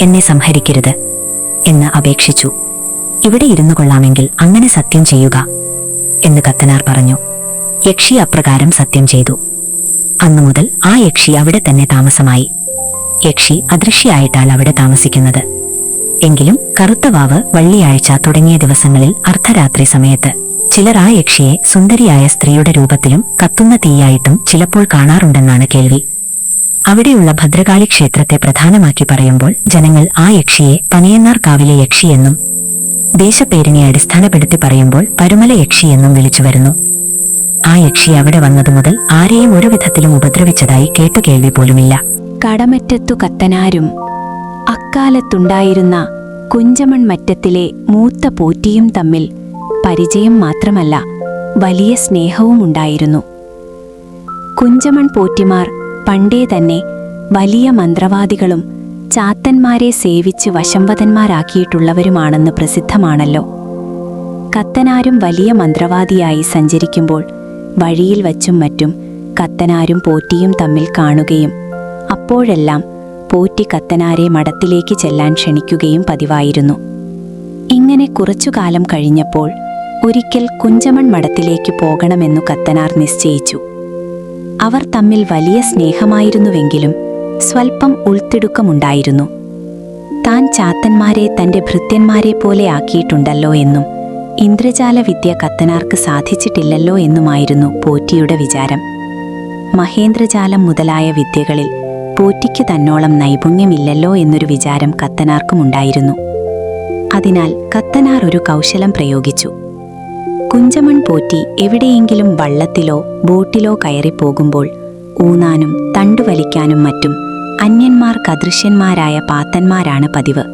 B: എന്നെ സംഹരിക്കരുത് എന്ന് അപേക്ഷിച്ചു. ഇവിടെ ഇരുന്നു കൊള്ളാമെങ്കിൽ അങ്ങനെ സത്യം ചെയ്യുക എന്ന് കത്തനാർ പറഞ്ഞു. യക്ഷി അപ്രകാരം സത്യം ചെയ്തു. അന്നു മുതൽ ആ യക്ഷി അവിടെ തന്നെ താമസമായി. യക്ഷി അദൃശ്യയായിട്ടാൽ അവിടെ താമസിക്കുന്നത്. എങ്കിലും കറുത്തവാവ്, വള്ളിയാഴ്ച തുടങ്ങിയ ദിവസങ്ങളിൽ അർദ്ധരാത്രി സമയത്ത് ചിലർ ആ യക്ഷിയെ സുന്ദരിയായ സ്ത്രീയുടെ രൂപത്തിലും കത്തുന്ന തീയായിട്ടും ചിലപ്പോൾ കാണാറുണ്ടെന്നാണ് കേൾവി. അവിടെയുള്ള ഭദ്രകാളി ക്ഷേത്രത്തെ പ്രധാനമാക്കി പറയുമ്പോൾ ജനങ്ങൾ ആ യക്ഷിയെ പനയന്നാർ കാവിലെ യക്ഷിയെന്നും ദേശപ്പേരിനെ അടിസ്ഥാനപ്പെടുത്തി പറയുമ്പോൾ പരുമല യക്ഷിയെന്നും വിളിച്ചു വരുന്നു. ആ യക്ഷി അവിടെ വന്നതുമുതൽ ആരെയും ഒരു വിധത്തിലും ഉപദ്രവിച്ചതായി കേട്ടുകേൾവി പോലുമില്ല.
D: കടമറ്റത്തു കത്തനാരും അക്കാലത്തുണ്ടായിരുന്ന കുഞ്ചമൺ മറ്റത്തിലെ മൂത്ത പോറ്റിയും തമ്മിൽ പരിചയം മാത്രമല്ല, വലിയ സ്നേഹവുമുണ്ടായിരുന്നു. കുഞ്ചമൺ പോറ്റിമാർ പണ്ടേ തന്നെ വലിയ മന്ത്രവാദികളും ചാത്തന്മാരെ സേവിച്ച് വശംവദന്മാരാക്കിയിട്ടുള്ളവരുമാണെന്ന് പ്രസിദ്ധമാണല്ലോ. കത്തനാരും വലിയ മന്ത്രവാദിയായി സഞ്ചരിക്കുമ്പോൾ വഴിയിൽ വച്ചും മറ്റും കത്തനാരും പോറ്റിയും തമ്മിൽ കാണുകയും അപ്പോഴെല്ലാം പോറ്റി കത്തനാരെ മഠത്തിലേക്ക് ചെല്ലാൻ ക്ഷണിക്കുകയും പതിവായിരുന്നു. ഇങ്ങനെ കുറച്ചുകാലം കഴിഞ്ഞപ്പോൾ ഒരിക്കൽ കുഞ്ചമൺ മഠത്തിലേക്ക് പോകണമെന്നു കത്തനാർ നിശ്ചയിച്ചു. അവർ തമ്മിൽ വലിയ സ്നേഹമായിരുന്നുവെങ്കിലും സ്വൽപ്പം ഉൾത്തിടുക്കമുണ്ടായിരുന്നു. താൻ ചാത്തന്മാരെ തന്റെ ഭൃത്യന്മാരെ പോലെ ആക്കിയിട്ടുണ്ടല്ലോ എന്നും ഇന്ദ്രജാല വിദ്യ കത്തനാർക്ക് സാധിച്ചിട്ടില്ലല്ലോ എന്നുമായിരുന്നു പോറ്റിയുടെ വിചാരം. മഹേന്ദ്രജാലം മുതലായ വിദ്യകളിൽ പോറ്റിക്ക് തന്നോളം നൈപുണ്യമില്ലല്ലോ എന്നൊരു വിചാരം കത്തനാർക്കുമുണ്ടായിരുന്നു. അതിനാൽ കത്തനാർ ഒരു കൗശലം പ്രയോഗിച്ചു. കുഞ്ചമൺ പോറ്റി എവിടെയെങ്കിലും വള്ളത്തിലോ ബോട്ടിലോ കയറിപ്പോകുമ്പോൾ ഊന്നാനും തണ്ടുവലിക്കാനും മറ്റും അന്യന്മാർക്ക് അദൃശ്യന്മാരായ പാത്തന്മാരാണ് പതിവ്.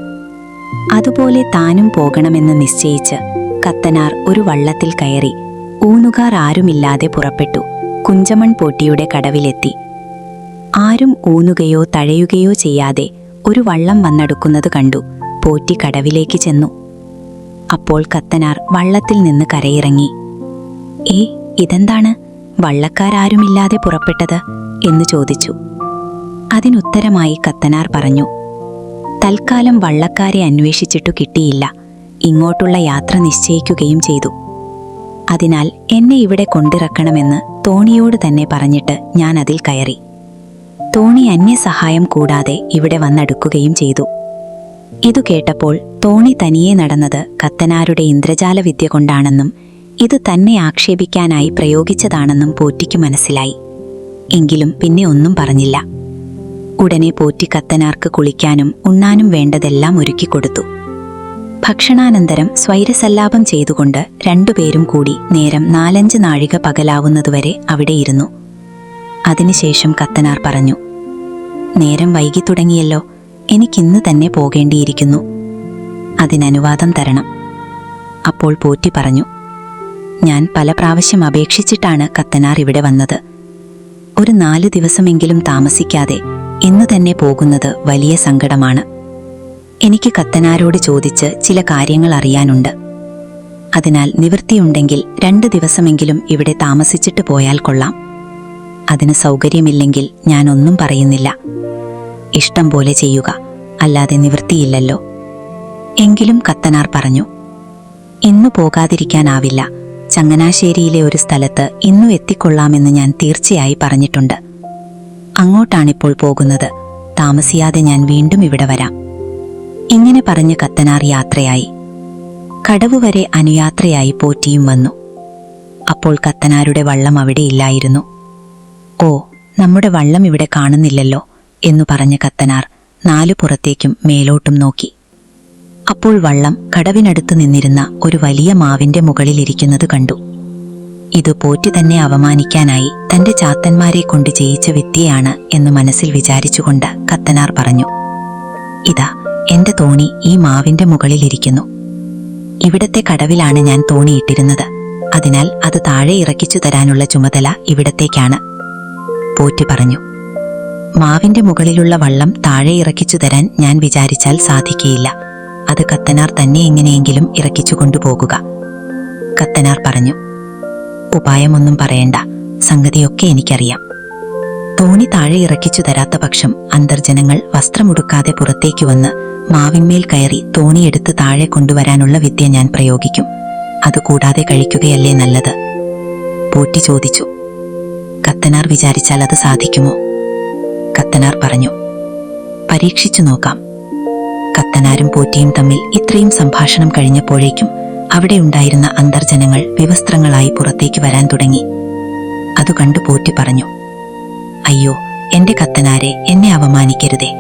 D: അതുപോലെ താനും പോകണമെന്ന് നിശ്ചയിച്ച് കത്തനാർ ഒരു വള്ളത്തിൽ കയറി ഊന്നുകാർ ആരുമില്ലാതെ പുറപ്പെട്ടു കുഞ്ചമൺ പോറ്റിയുടെ കടവിലെത്തി. ആരും ഊന്നുകയോ തഴയുകയോ ചെയ്യാതെ ഒരു വള്ളം വന്നെടുക്കുന്നത് കണ്ടു പോറ്റി കടവിലേക്ക് ചെന്നു. അപ്പോൾ കത്തനാർ വള്ളത്തിൽ നിന്ന് കരയിറങ്ങി. ഇതെന്താണ്, വള്ളക്കാരാരുമില്ലാതെ പുറപ്പെട്ടത് എന്ന് ചോദിച്ചു. അതിനുത്തരമായി കത്തനാർ പറഞ്ഞു, തൽക്കാലം വള്ളക്കാരെ അന്വേഷിച്ചിട്ടു കിട്ടിയില്ല, ഇങ്ങോട്ടുള്ള യാത്ര നിശ്ചയിക്കുകയും ചെയ്തു. അതിനാൽ എന്നെ ഇവിടെ കൊണ്ടിറക്കണമെന്ന് തോണിയോട് തന്നെ പറഞ്ഞിട്ട് ഞാൻ അതിൽ കയറി. തോണി അന്യസഹായം കൂടാതെ ഇവിടെ വന്നടുക്കുകയും ചെയ്തു. ഇതു കേട്ടപ്പോൾ തോണി തനിയെ നടന്നത് കത്തനാരുടെ ഇന്ദ്രജാല വിദ്യ കൊണ്ടാണെന്നും ഇത് തന്നെ ആക്ഷേപിക്കാനായി പ്രയോഗിച്ചതാണെന്നും പോറ്റിക്കു മനസ്സിലായി. എങ്കിലും പിന്നെ ഒന്നും പറഞ്ഞില്ല. ഉടനെ പോറ്റി കത്തനാർക്ക് കുളിക്കാനും ഉണ്ണാനും വേണ്ടതെല്ലാം ഒരുക്കിക്കൊടുത്തു. ഭക്ഷണാനന്തരം സ്വൈരസല്ലാപം ചെയ്തുകൊണ്ട് രണ്ടുപേരും കൂടി നേരം 4-5 നാഴിക പകലാവുന്നതുവരെ അവിടെയിരുന്നു. അതിനുശേഷം കത്തനാർ പറഞ്ഞു, നേരം വൈകി തുടങ്ങിയല്ലോ, എനിക്കിന്ന് തന്നെ പോകേണ്ടിയിരിക്കുന്നു. അതിനനുവാദം തരണം. അപ്പോൾ പോറ്റി പറഞ്ഞു, ഞാൻ പല പ്രാവശ്യം അപേക്ഷിച്ചിട്ടാണ് കത്തനാർ ഇവിടെ വന്നത്. ഒരു 4 ദിവസമെങ്കിലും താമസിക്കാതെ ഇന്ന് തന്നെ പോകുന്നത് വലിയ സങ്കടമാണ്. എനിക്ക് കത്തനാരോട് ചോദിച്ച് ചില കാര്യങ്ങൾ അറിയാനുണ്ട്. അതിനാൽ നിവൃത്തിയുണ്ടെങ്കിൽ 2 ദിവസമെങ്കിലും ഇവിടെ താമസിച്ചിട്ട് പോയാൽ കൊള്ളാം. അതിന് സൗകര്യമില്ലെങ്കിൽ ഞാനൊന്നും പറയുന്നില്ല. ഇഷ്ടം പോലെ ചെയ്യുക, അല്ലാതെ നിവൃത്തിയില്ലല്ലോ. എങ്കിലും കത്തനാർ പറഞ്ഞു, ഇന്നു പോകാതിരിക്കാനാവില്ല. ചങ്ങനാശ്ശേരിയിലെ ഒരു സ്ഥലത്ത് ഇന്നു എത്തിക്കൊള്ളാമെന്ന് ഞാൻ തീർച്ചയായി പറഞ്ഞിട്ടുണ്ട്. അങ്ങോട്ടാണിപ്പോൾ പോകുന്നത്. താമസിയാതെ ഞാൻ വീണ്ടും ഇവിടെ വരാം. ഇങ്ങനെ പറഞ്ഞ് കത്തനാർ യാത്രയായി. കടവുവരെ അനുയാത്രയായി പോറ്റിയും വന്നു. അപ്പോൾ കത്തനാരുടെ വള്ളം അവിടെ ഇല്ലായിരുന്നു. ഓ, നമ്മുടെ വള്ളം ഇവിടെ കാണുന്നില്ലല്ലോ എന്നു പറഞ്ഞ കത്തനാർ 4 പുറത്തേക്കും മേലോട്ടും നോക്കി. അപ്പോൾ വള്ളം കടവിനടുത്ത് നിന്നിരുന്ന ഒരു വലിയ മാവിന്റെ മുകളിലിരിക്കുന്നത് കണ്ടു.
B: ഇത് പോറ്റി തന്നെ അവമാനിക്കാനായി തന്റെ ചാത്തന്മാരെ കൊണ്ട് ചെയ്യിച്ച വിദ്യയാണ് എന്ന് മനസ്സിൽ വിചാരിച്ചുകൊണ്ട് കത്തനാർ പറഞ്ഞു, ഇതാ എന്റെ തോണി ഈ മാവിന്റെ മുകളിലിരിക്കുന്നു. ഇവിടത്തെ കടവിലാണ് ഞാൻ തോണിയിട്ടിരുന്നത്. അതിനാൽ അത് താഴെ ഇറക്കിച്ചു തരാനുള്ള ചുമതല ഇവിടത്തേക്കാണ്. പോറ്റി പറഞ്ഞു, മാവിന്റെ മുകളിലുള്ള വള്ളം താഴെ ഇറക്കിച്ചു തരാൻ ഞാൻ വിചാരിച്ചാൽ സാധിക്കുകയില്ല. അത് കത്തനാർ തന്നെ എങ്ങനെയെങ്കിലും ഇറക്കിച്ചു കൊണ്ടുപോകുക. കത്തനാർ പറഞ്ഞു, ഉപായമൊന്നും പറയണ്ട, സംഗതിയൊക്കെ എനിക്കറിയാം. തോണി താഴെ ഇറക്കിച്ചു തരാത്ത പക്ഷം അന്തർജനങ്ങൾ വസ്ത്രമുടുക്കാതെ പുറത്തേക്ക് വന്ന് മാവിന്മേൽ കയറി തോണിയെടുത്ത് താഴെ കൊണ്ടുവരാനുള്ള വിദ്യ ഞാൻ പ്രയോഗിക്കും. അതുകൂടാതെ കഴിക്കുകയല്ലേ നല്ലത്? പോറ്റി ചോദിച്ചു. കത്തനാർ വിചാരിച്ചാൽ അത് സാധിക്കുമോ? കത്തനാർ പറഞ്ഞു, പരീക്ഷിച്ചു നോക്കാം. കത്തനാരും പോറ്റിയും തമ്മിൽ ഇത്രയും സംഭാഷണം കഴിഞ്ഞപ്പോഴേക്കും അവിടെ ഉണ്ടായിരുന്ന അന്തർജനങ്ങൾ വിവസ്ത്രങ്ങളായി പുറത്തേക്ക് വരാൻ തുടങ്ങി. അതു കണ്ടു പോറ്റി പറഞ്ഞു, അയ്യോ എന്റെ കത്തനാരെ, എന്നെ അവമാനിക്കരുതേ,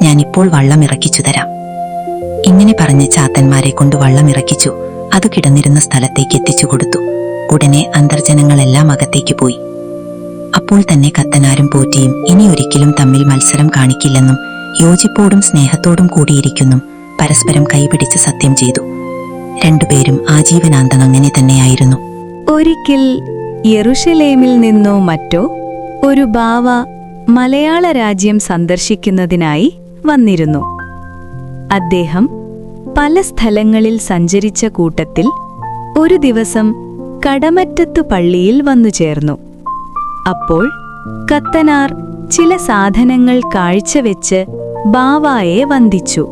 B: ഞാനിപ്പോൾ വള്ളം ഇറക്കിച്ചു തരാം. ഇങ്ങനെ പറഞ്ഞ് ചാത്തന്മാരെ കൊണ്ട് വള്ളം ഇറക്കിച്ചു അത് കിടന്നിരുന്ന സ്ഥലത്തേക്ക് എത്തിച്ചു കൊടുത്തു. ഉടനെ അന്തർജനങ്ങളെല്ലാം അകത്തേക്ക് പോയി. അപ്പോൾ തന്നെ കത്തനാരും പോറ്റിയും ഇനി ഒരിക്കലും തമ്മിൽ മത്സരം കാണിക്കില്ലെന്നും യോജിപ്പോടും സ്നേഹത്തോടും കൂടിയിരിക്കുന്നും പരസ്പരം കൈപിടിച്ച് സത്യം ചെയ്തു. രണ്ടുപേരും ആജീവനാന്തം അങ്ങനെ തന്നെയായിരുന്നു.
D: ഒരിക്കൽ യെരുശലേമിൽ നിന്നോ മറ്റോ ഒരു ബാവ മലയാള രാജ്യം സന്ദർശിക്കുന്നതിനായി വന്നിരുന്നു. അദ്ദേഹം പല സ്ഥലങ്ങളിൽ സഞ്ചരിച്ച കൂട്ടത്തിൽ ഒരു ദിവസം കടമറ്റത്തു പള്ളിയിൽ വന്നു ചേർന്നു. അപ്പോൾ കത്തനാർ ചില സാധനങ്ങൾ കാഴ്ചവെച്ച് ബാവായെ വന്ദിച്ചു.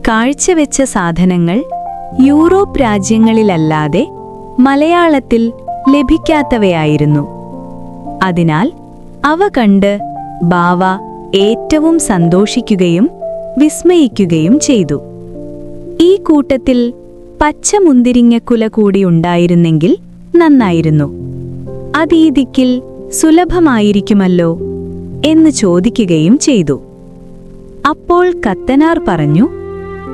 D: കാഴ്ചവെച്ച സാധനങ്ങൾ യൂറോപ്പ് രാജ്യങ്ങളിലല്ലാതെ മലയാളത്തിൽ ലഭിക്കാത്തവയായിരുന്നു. അതിനാൽ അവ കണ്ട് ബാവ ഏറ്റവും സന്തോഷിക്കുകയും വിസ്മയിക്കുകയും ചെയ്തു. ഈ കൂട്ടത്തിൽ പച്ചമുന്തിരിങ്ങക്കുല കൂടി ഉണ്ടായിരുന്നെങ്കിൽ നന്നായിരുന്നു. അതീ ദിക്കിൽ സുലഭമായിരിക്കുമല്ലോ എന്ന് ചോദിക്കുകയും ചെയ്തു. അപ്പോൾ കത്തനാർ പറഞ്ഞു,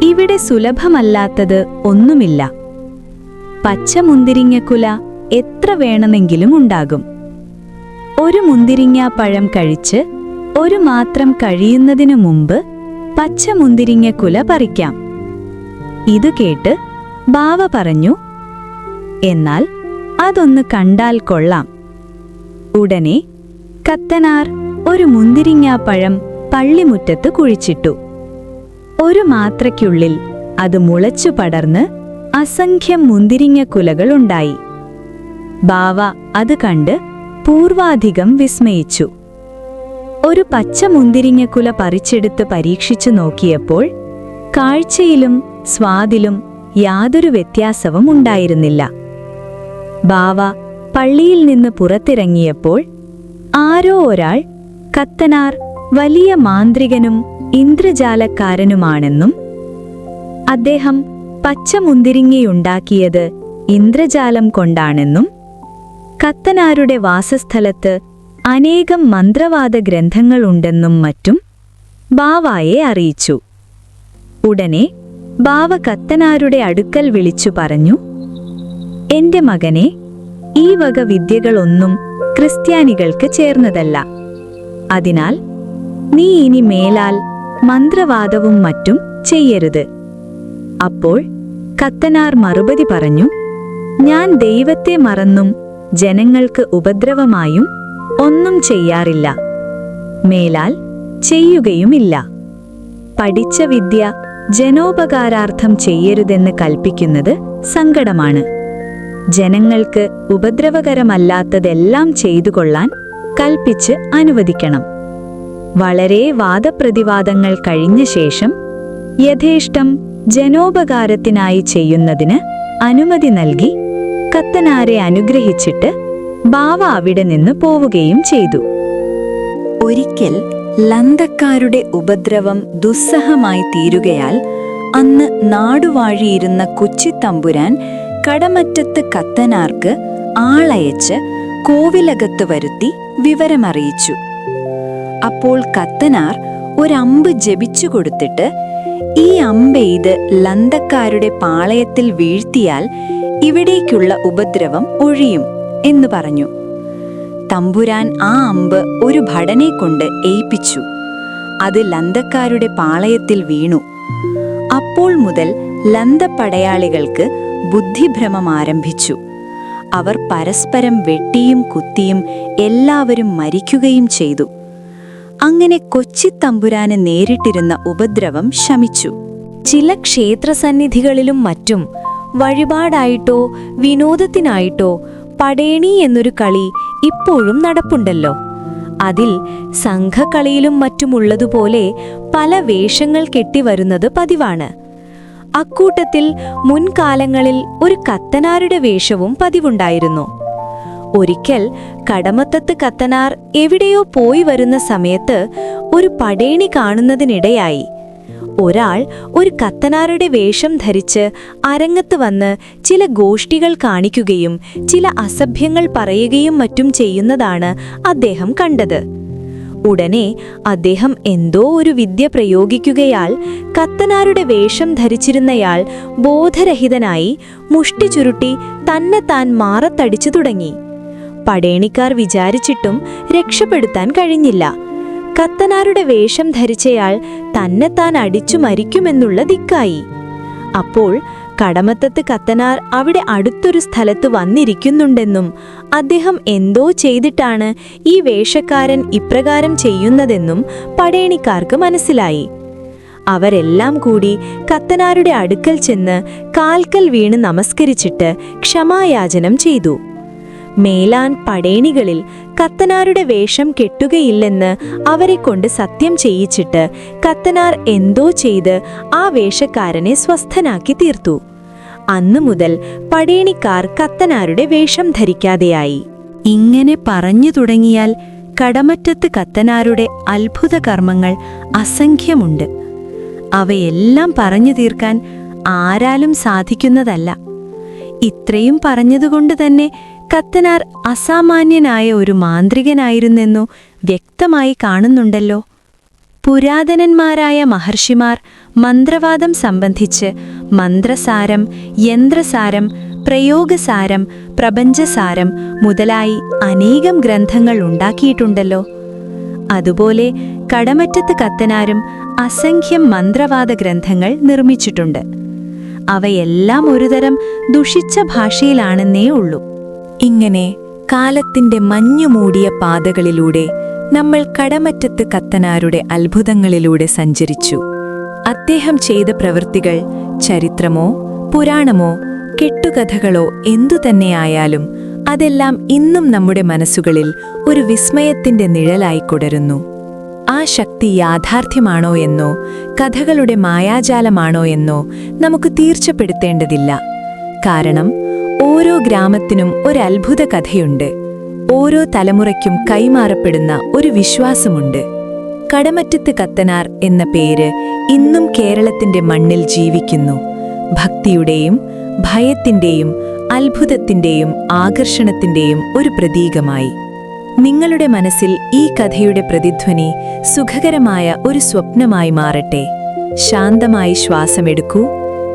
D: ഇവിടെ സുലഭമല്ലാത്തത് ഒന്നുമില്ല. പച്ചമുന്തിരിങ്ങക്കുല എത്ര വേണമെങ്കിലും ഉണ്ടാകും. ഒരു മുന്തിരിങ്ങാപ്പഴം കഴിച്ച് ഒരു മാത്രം കഴിയുന്നതിനു മുമ്പ് പച്ചമുന്തിരിങ്ങക്കുല പറിക്കാം. ഇതു കേട്ട് ബാവ പറഞ്ഞു, എന്നാൽ അതൊന്ന് കണ്ടാൽ കൊള്ളാം. ഉടനെ കത്തനാർ ഒരു മുന്തിരിങ്ങാപ്പഴം പള്ളിമുറ്റത്ത് കുഴിച്ചിട്ടു. ഒരു മാത്രയ്ക്കുള്ളിൽ അത് മുളച്ചു പടർന്ന് അസംഖ്യം മുന്തിരിങ്ങക്കുലകളുണ്ടായി. ബാവ അത് കണ്ട് പൂർവാധികം വിസ്മയിച്ചു. ഒരു പച്ച മുന്തിരിങ്ങക്കുല പറിച്ചെടുത്ത് പരീക്ഷിച്ചു നോക്കിയപ്പോൾ കാഴ്ചയിലും സ്വാദിലും യാതൊരു വ്യത്യാസവും ഉണ്ടായിരുന്നില്ല. ബാവ പള്ളിയിൽ നിന്ന് പുറത്തിറങ്ങിയപ്പോൾ ആരോ ഒരാൾ കത്തനാർ വലിയ മാന്ത്രികനും ഇന്ദ്രജാലക്കാരനുമാണെന്നും അദ്ദേഹം പച്ചമുന്തിരിങ്ങയുണ്ടാക്കിയത് ഇന്ദ്രജാലം കൊണ്ടാണെന്നും കത്തനാരുടെ വാസസ്ഥലത്ത് അനേകം മന്ത്രവാദ ഗ്രന്ഥങ്ങളുണ്ടെന്നും മറ്റും ബാവായെ അറിയിച്ചു. ഉടനെ ബാവ കത്തനാരുടെ അടുക്കൽ വിളിച്ചു പറഞ്ഞു, എന്റെ മകനെ, ഈ വക വിദ്യകളൊന്നും ക്രിസ്ത്യാനികൾക്ക് ചേർന്നതല്ല. അതിനാൽ നീ ഇനി മേലാൽ മന്ത്രവാദവും മറ്റും ചെയ്യരുത്. അപ്പോൾ കത്തനാർ മറുപടി പറഞ്ഞു, ഞാൻ ദൈവത്തെ മറന്നും ജനങ്ങൾക്ക് ഉപദ്രവമായും ഒന്നും ചെയ്യാറില്ല, മേലാൽ ചെയ്യുകയുമില്ല. പഠിച്ച വിദ്യ ജനോപകാരാർത്ഥം ചെയ്യരുതെന്ന് കൽപ്പിക്കുന്നത് സങ്കടമാണ്. ജനങ്ങൾക്ക് ഉപദ്രവകരമല്ലാത്തതെല്ലാം ചെയ്തുകൊള്ളാൻ കൽപ്പിച്ച് അനുവദിക്കണം. വളരെ വാദപ്രതിവാദങ്ങൾ കഴിഞ്ഞ ശേഷം യഥേഷ്ടം ജനോപകാരത്തിനായി ചെയ്യുന്നതിന് അനുമതി നൽകി കത്തനാരെ അനുഗ്രഹിച്ചിട്ട് ബാവ അവിടെ നിന്ന് പോവുകയും ചെയ്തു. ഒരിക്കൽ ലന്തക്കാരുടെ ഉപദ്രവം ദുസ്സഹമായി തീരുകയാൽ അന്ന് നാടുവാഴിയിരുന്ന കൊച്ചിത്തമ്പുരാൻ കടമറ്റത്ത് കത്തനാർക്ക് ആളയച്ച് കോവിലകത്ത് വരുത്തി വിവരമറിയിച്ചു. അപ്പോൾ കത്തനാർ ഒരമ്പ് ജപിച്ചു കൊടുത്തിട്ട്, ഈ അമ്പെയ്ത് ലന്തക്കാരുടെ പാളയത്തിൽ വീഴ്ത്തിയാൽ ഇവിടേക്കുള്ള ഉപദ്രവം ഒഴിയും എന്ന് പറഞ്ഞു. തമ്പുരാൻ ആ അമ്പ് ഒരു ഭടനെ കൊണ്ട് ഏൽപ്പിച്ചു. അത് ലന്തക്കാരുടെ പാളയത്തിൽ വീണു. അപ്പോൾ മുതൽ ലന്തപ്പടയാളികൾക്ക് ബുദ്ധിഭ്രമം ആരംഭിച്ചു. അവർ പരസ്പരം വെട്ടിയും കുത്തിയും എല്ലാവരും മരിക്കുകയും ചെയ്തു. അങ്ങനെ കൊച്ചിത്തമ്പുരാന് നേരിട്ടിരുന്ന ഉപദ്രവം ശമിച്ചു.
E: ചില ക്ഷേത്രസന്നിധികളിലും മറ്റും വഴിപാടായിട്ടോ വിനോദത്തിനായിട്ടോ പടേണി എന്നൊരു കളി ഇപ്പോഴും നടപ്പുണ്ടല്ലോ. അതിൽ സംഘക്കളിയിലും മറ്റുമുള്ളതുപോലെ പല വേഷങ്ങൾ കെട്ടിവരുന്നത് പതിവാണ്. അക്കൂട്ടത്തിൽ മുൻകാലങ്ങളിൽ ഒരു കത്തനാരുടെ വേഷവും പതിവുണ്ടായിരുന്നു. ഒരിക്കൽ കടമത്തത്ത് കത്തനാർ എവിടെയോ പോയി വരുന്ന സമയത്ത് ഒരു പടേണി കാണുന്നതിനിടയായി. ഒരാൾ ഒരു കത്തനാരുടെ വേഷം ധരിച്ച് അരങ്ങത്ത് വന്ന് ചില ഗോഷ്ഠികൾ കാണിക്കുകയും ചില അസഭ്യങ്ങൾ പറയുകയും മറ്റും ചെയ്യുന്നതാണ് അദ്ദേഹം കണ്ടത്. ഉടനെ അദ്ദേഹം എന്തോ ഒരു വിദ്യ പ്രയോഗിക്കുകയാൽ കത്തനാരുടെ വേഷം ധരിച്ചിരുന്നയാൾ ബോധരഹിതനായി മുഷ്ടി ചുരുട്ടി തന്നെത്താൻ മാറത്തടിച്ചു തുടങ്ങി. പടേണിക്കാർ വിചാരിച്ചിട്ടും രക്ഷപ്പെടുത്താൻ കഴിഞ്ഞില്ല. കത്തനാരുടെ വേഷം ധരിച്ചയാൾ തന്നെത്താൻ അടിച്ചു മരിക്കുമെന്നുള്ള ദിക്കായി. അപ്പോൾ കടമത്തത്ത് കത്തനാർ അവിടെ അടുത്തൊരു സ്ഥലത്ത് വന്നിരിക്കുന്നുണ്ടെന്നും അദ്ദേഹം എന്തോ ചെയ്തിട്ടാണ് ഈ വേഷക്കാരൻ ഇപ്രകാരം ചെയ്യുന്നതെന്നും പടേണിക്കാർക്ക് മനസ്സിലായി. അവരെല്ലാം കൂടി കത്തനാരുടെ അടുക്കൽ ചെന്ന് കാൽക്കൽ വീണ് നമസ്കരിച്ചിട്ട് ക്ഷമായാചനം ചെയ്തു. മേലാൻ പടേണികളിൽ കത്തനാരുടെ വേഷം കെട്ടുകയില്ലെന്ന് അവരെക്കൊണ്ട് സത്യം ചെയ്യിച്ചിട്ട് കത്തനാർ എന്തോ ചെയ്ത് ആ വേഷക്കാരനെ സ്വസ്ഥനാക്കി തീർത്തു. അന്നു മുതൽ പടേണിക്കാർ കത്തനാരുടെ വേഷം ധരിക്കാതെയായി.
D: ഇങ്ങനെ പറഞ്ഞു തുടങ്ങിയാൽ കടമറ്റത്ത് കത്തനാരുടെ അത്ഭുത കർമ്മങ്ങൾ അസംഖ്യമുണ്ട്. അവയെല്ലാം പറഞ്ഞു തീർക്കാൻ ആരാലും സാധിക്കുന്നതല്ല. ഇത്രയും പറഞ്ഞതുകൊണ്ട് തന്നെ കത്തനാർ അസാമാന്യനായ ഒരു മാന്ത്രികനായിരുന്നെന്നു വ്യക്തമായി കാണുന്നുണ്ടല്ലോ. പുരാതനന്മാരായ മഹർഷിമാർ മന്ത്രവാദം സംബന്ധിച്ച് മന്ത്രസാരം, യന്ത്രസാരം, പ്രയോഗസാരം, പ്രപഞ്ചസാരം മുതലായി അനേകം ഗ്രന്ഥങ്ങൾ ഉണ്ടാക്കിയിട്ടുണ്ടല്ലോ. അതുപോലെ കടമറ്റത്ത് കത്തനാരും അസംഖ്യം മന്ത്രവാദ ഗ്രന്ഥങ്ങൾ നിർമ്മിച്ചിട്ടുണ്ട്. അവയെല്ലാം ഒരുതരം ദുഷിച്ച ഭാഷയിലാണെന്നേ ഉള്ളൂ.
C: ഇങ്ങനെ കാലത്തിന്റെ മഞ്ഞുമൂടിയ പാതകളിലൂടെ നമ്മൾ കടമറ്റത്ത് കത്തനാരുടെ അത്ഭുതങ്ങളിലൂടെ സഞ്ചരിച്ചു. അദ്ദേഹം ചെയ്ത പ്രവൃത്തികൾ ചരിത്രമോ പുരാണമോ കെട്ടുകഥകളോ എന്തുതന്നെയായാലും അതെല്ലാം ഇന്നും നമ്മുടെ മനസ്സുകളിൽ ഒരു വിസ്മയത്തിന്റെ നിഴലായി തുടരുന്നു. ആ ശക്തി യാഥാർത്ഥ്യമാണോ എന്നോ കഥകളുടെ മായാജാലമാണോ എന്നോ നമുക്ക് തീർച്ചപ്പെടുത്തേണ്ടതില്ല. കാരണം ഓരോ ഗ്രാമത്തിനും ഒരു അത്ഭുത കഥയുണ്ട്. ഓരോ തലമുറയ്ക്കും കൈമാറപ്പെടുന്ന ഒരു വിശ്വാസമുണ്ട്. കടമറ്റത്ത് കത്തനാർ എന്ന പേര് ഇന്നും കേരളത്തിന്റെ മണ്ണിൽ ജീവിക്കുന്നു. ഭക്തിയുടെയും ഭയത്തിന്റെയും അത്ഭുതത്തിന്റെയും ആകർഷണത്തിന്റെയും ഒരു പ്രതീകമായി. നിങ്ങളുടെ മനസ്സിൽ ഈ കഥയുടെ പ്രതിധ്വനി സുഖകരമായ ഒരു സ്വപ്നമായി മാറട്ടെ. ശാന്തമായി ശ്വാസമെടുക്കൂ.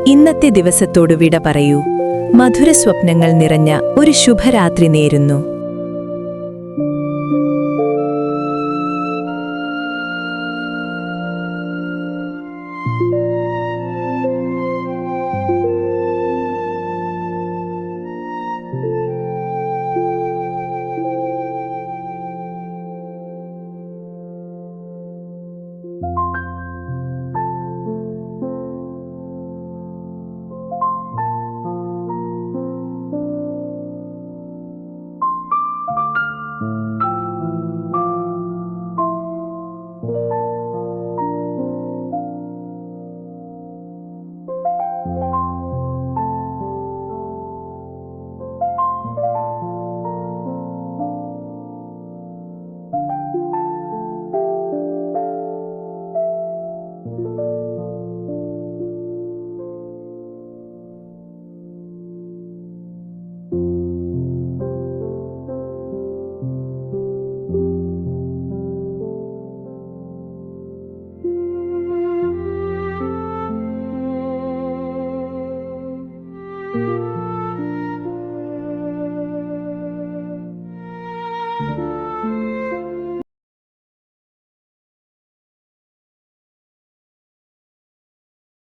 C: ഇന്നത്തെ ദിവസത്തോട് വിട പറയൂ. മധുര സ്വപ്നങ്ങൾ നിറഞ്ഞ ഒരു ശുഭരാത്രി നേരുന്നു.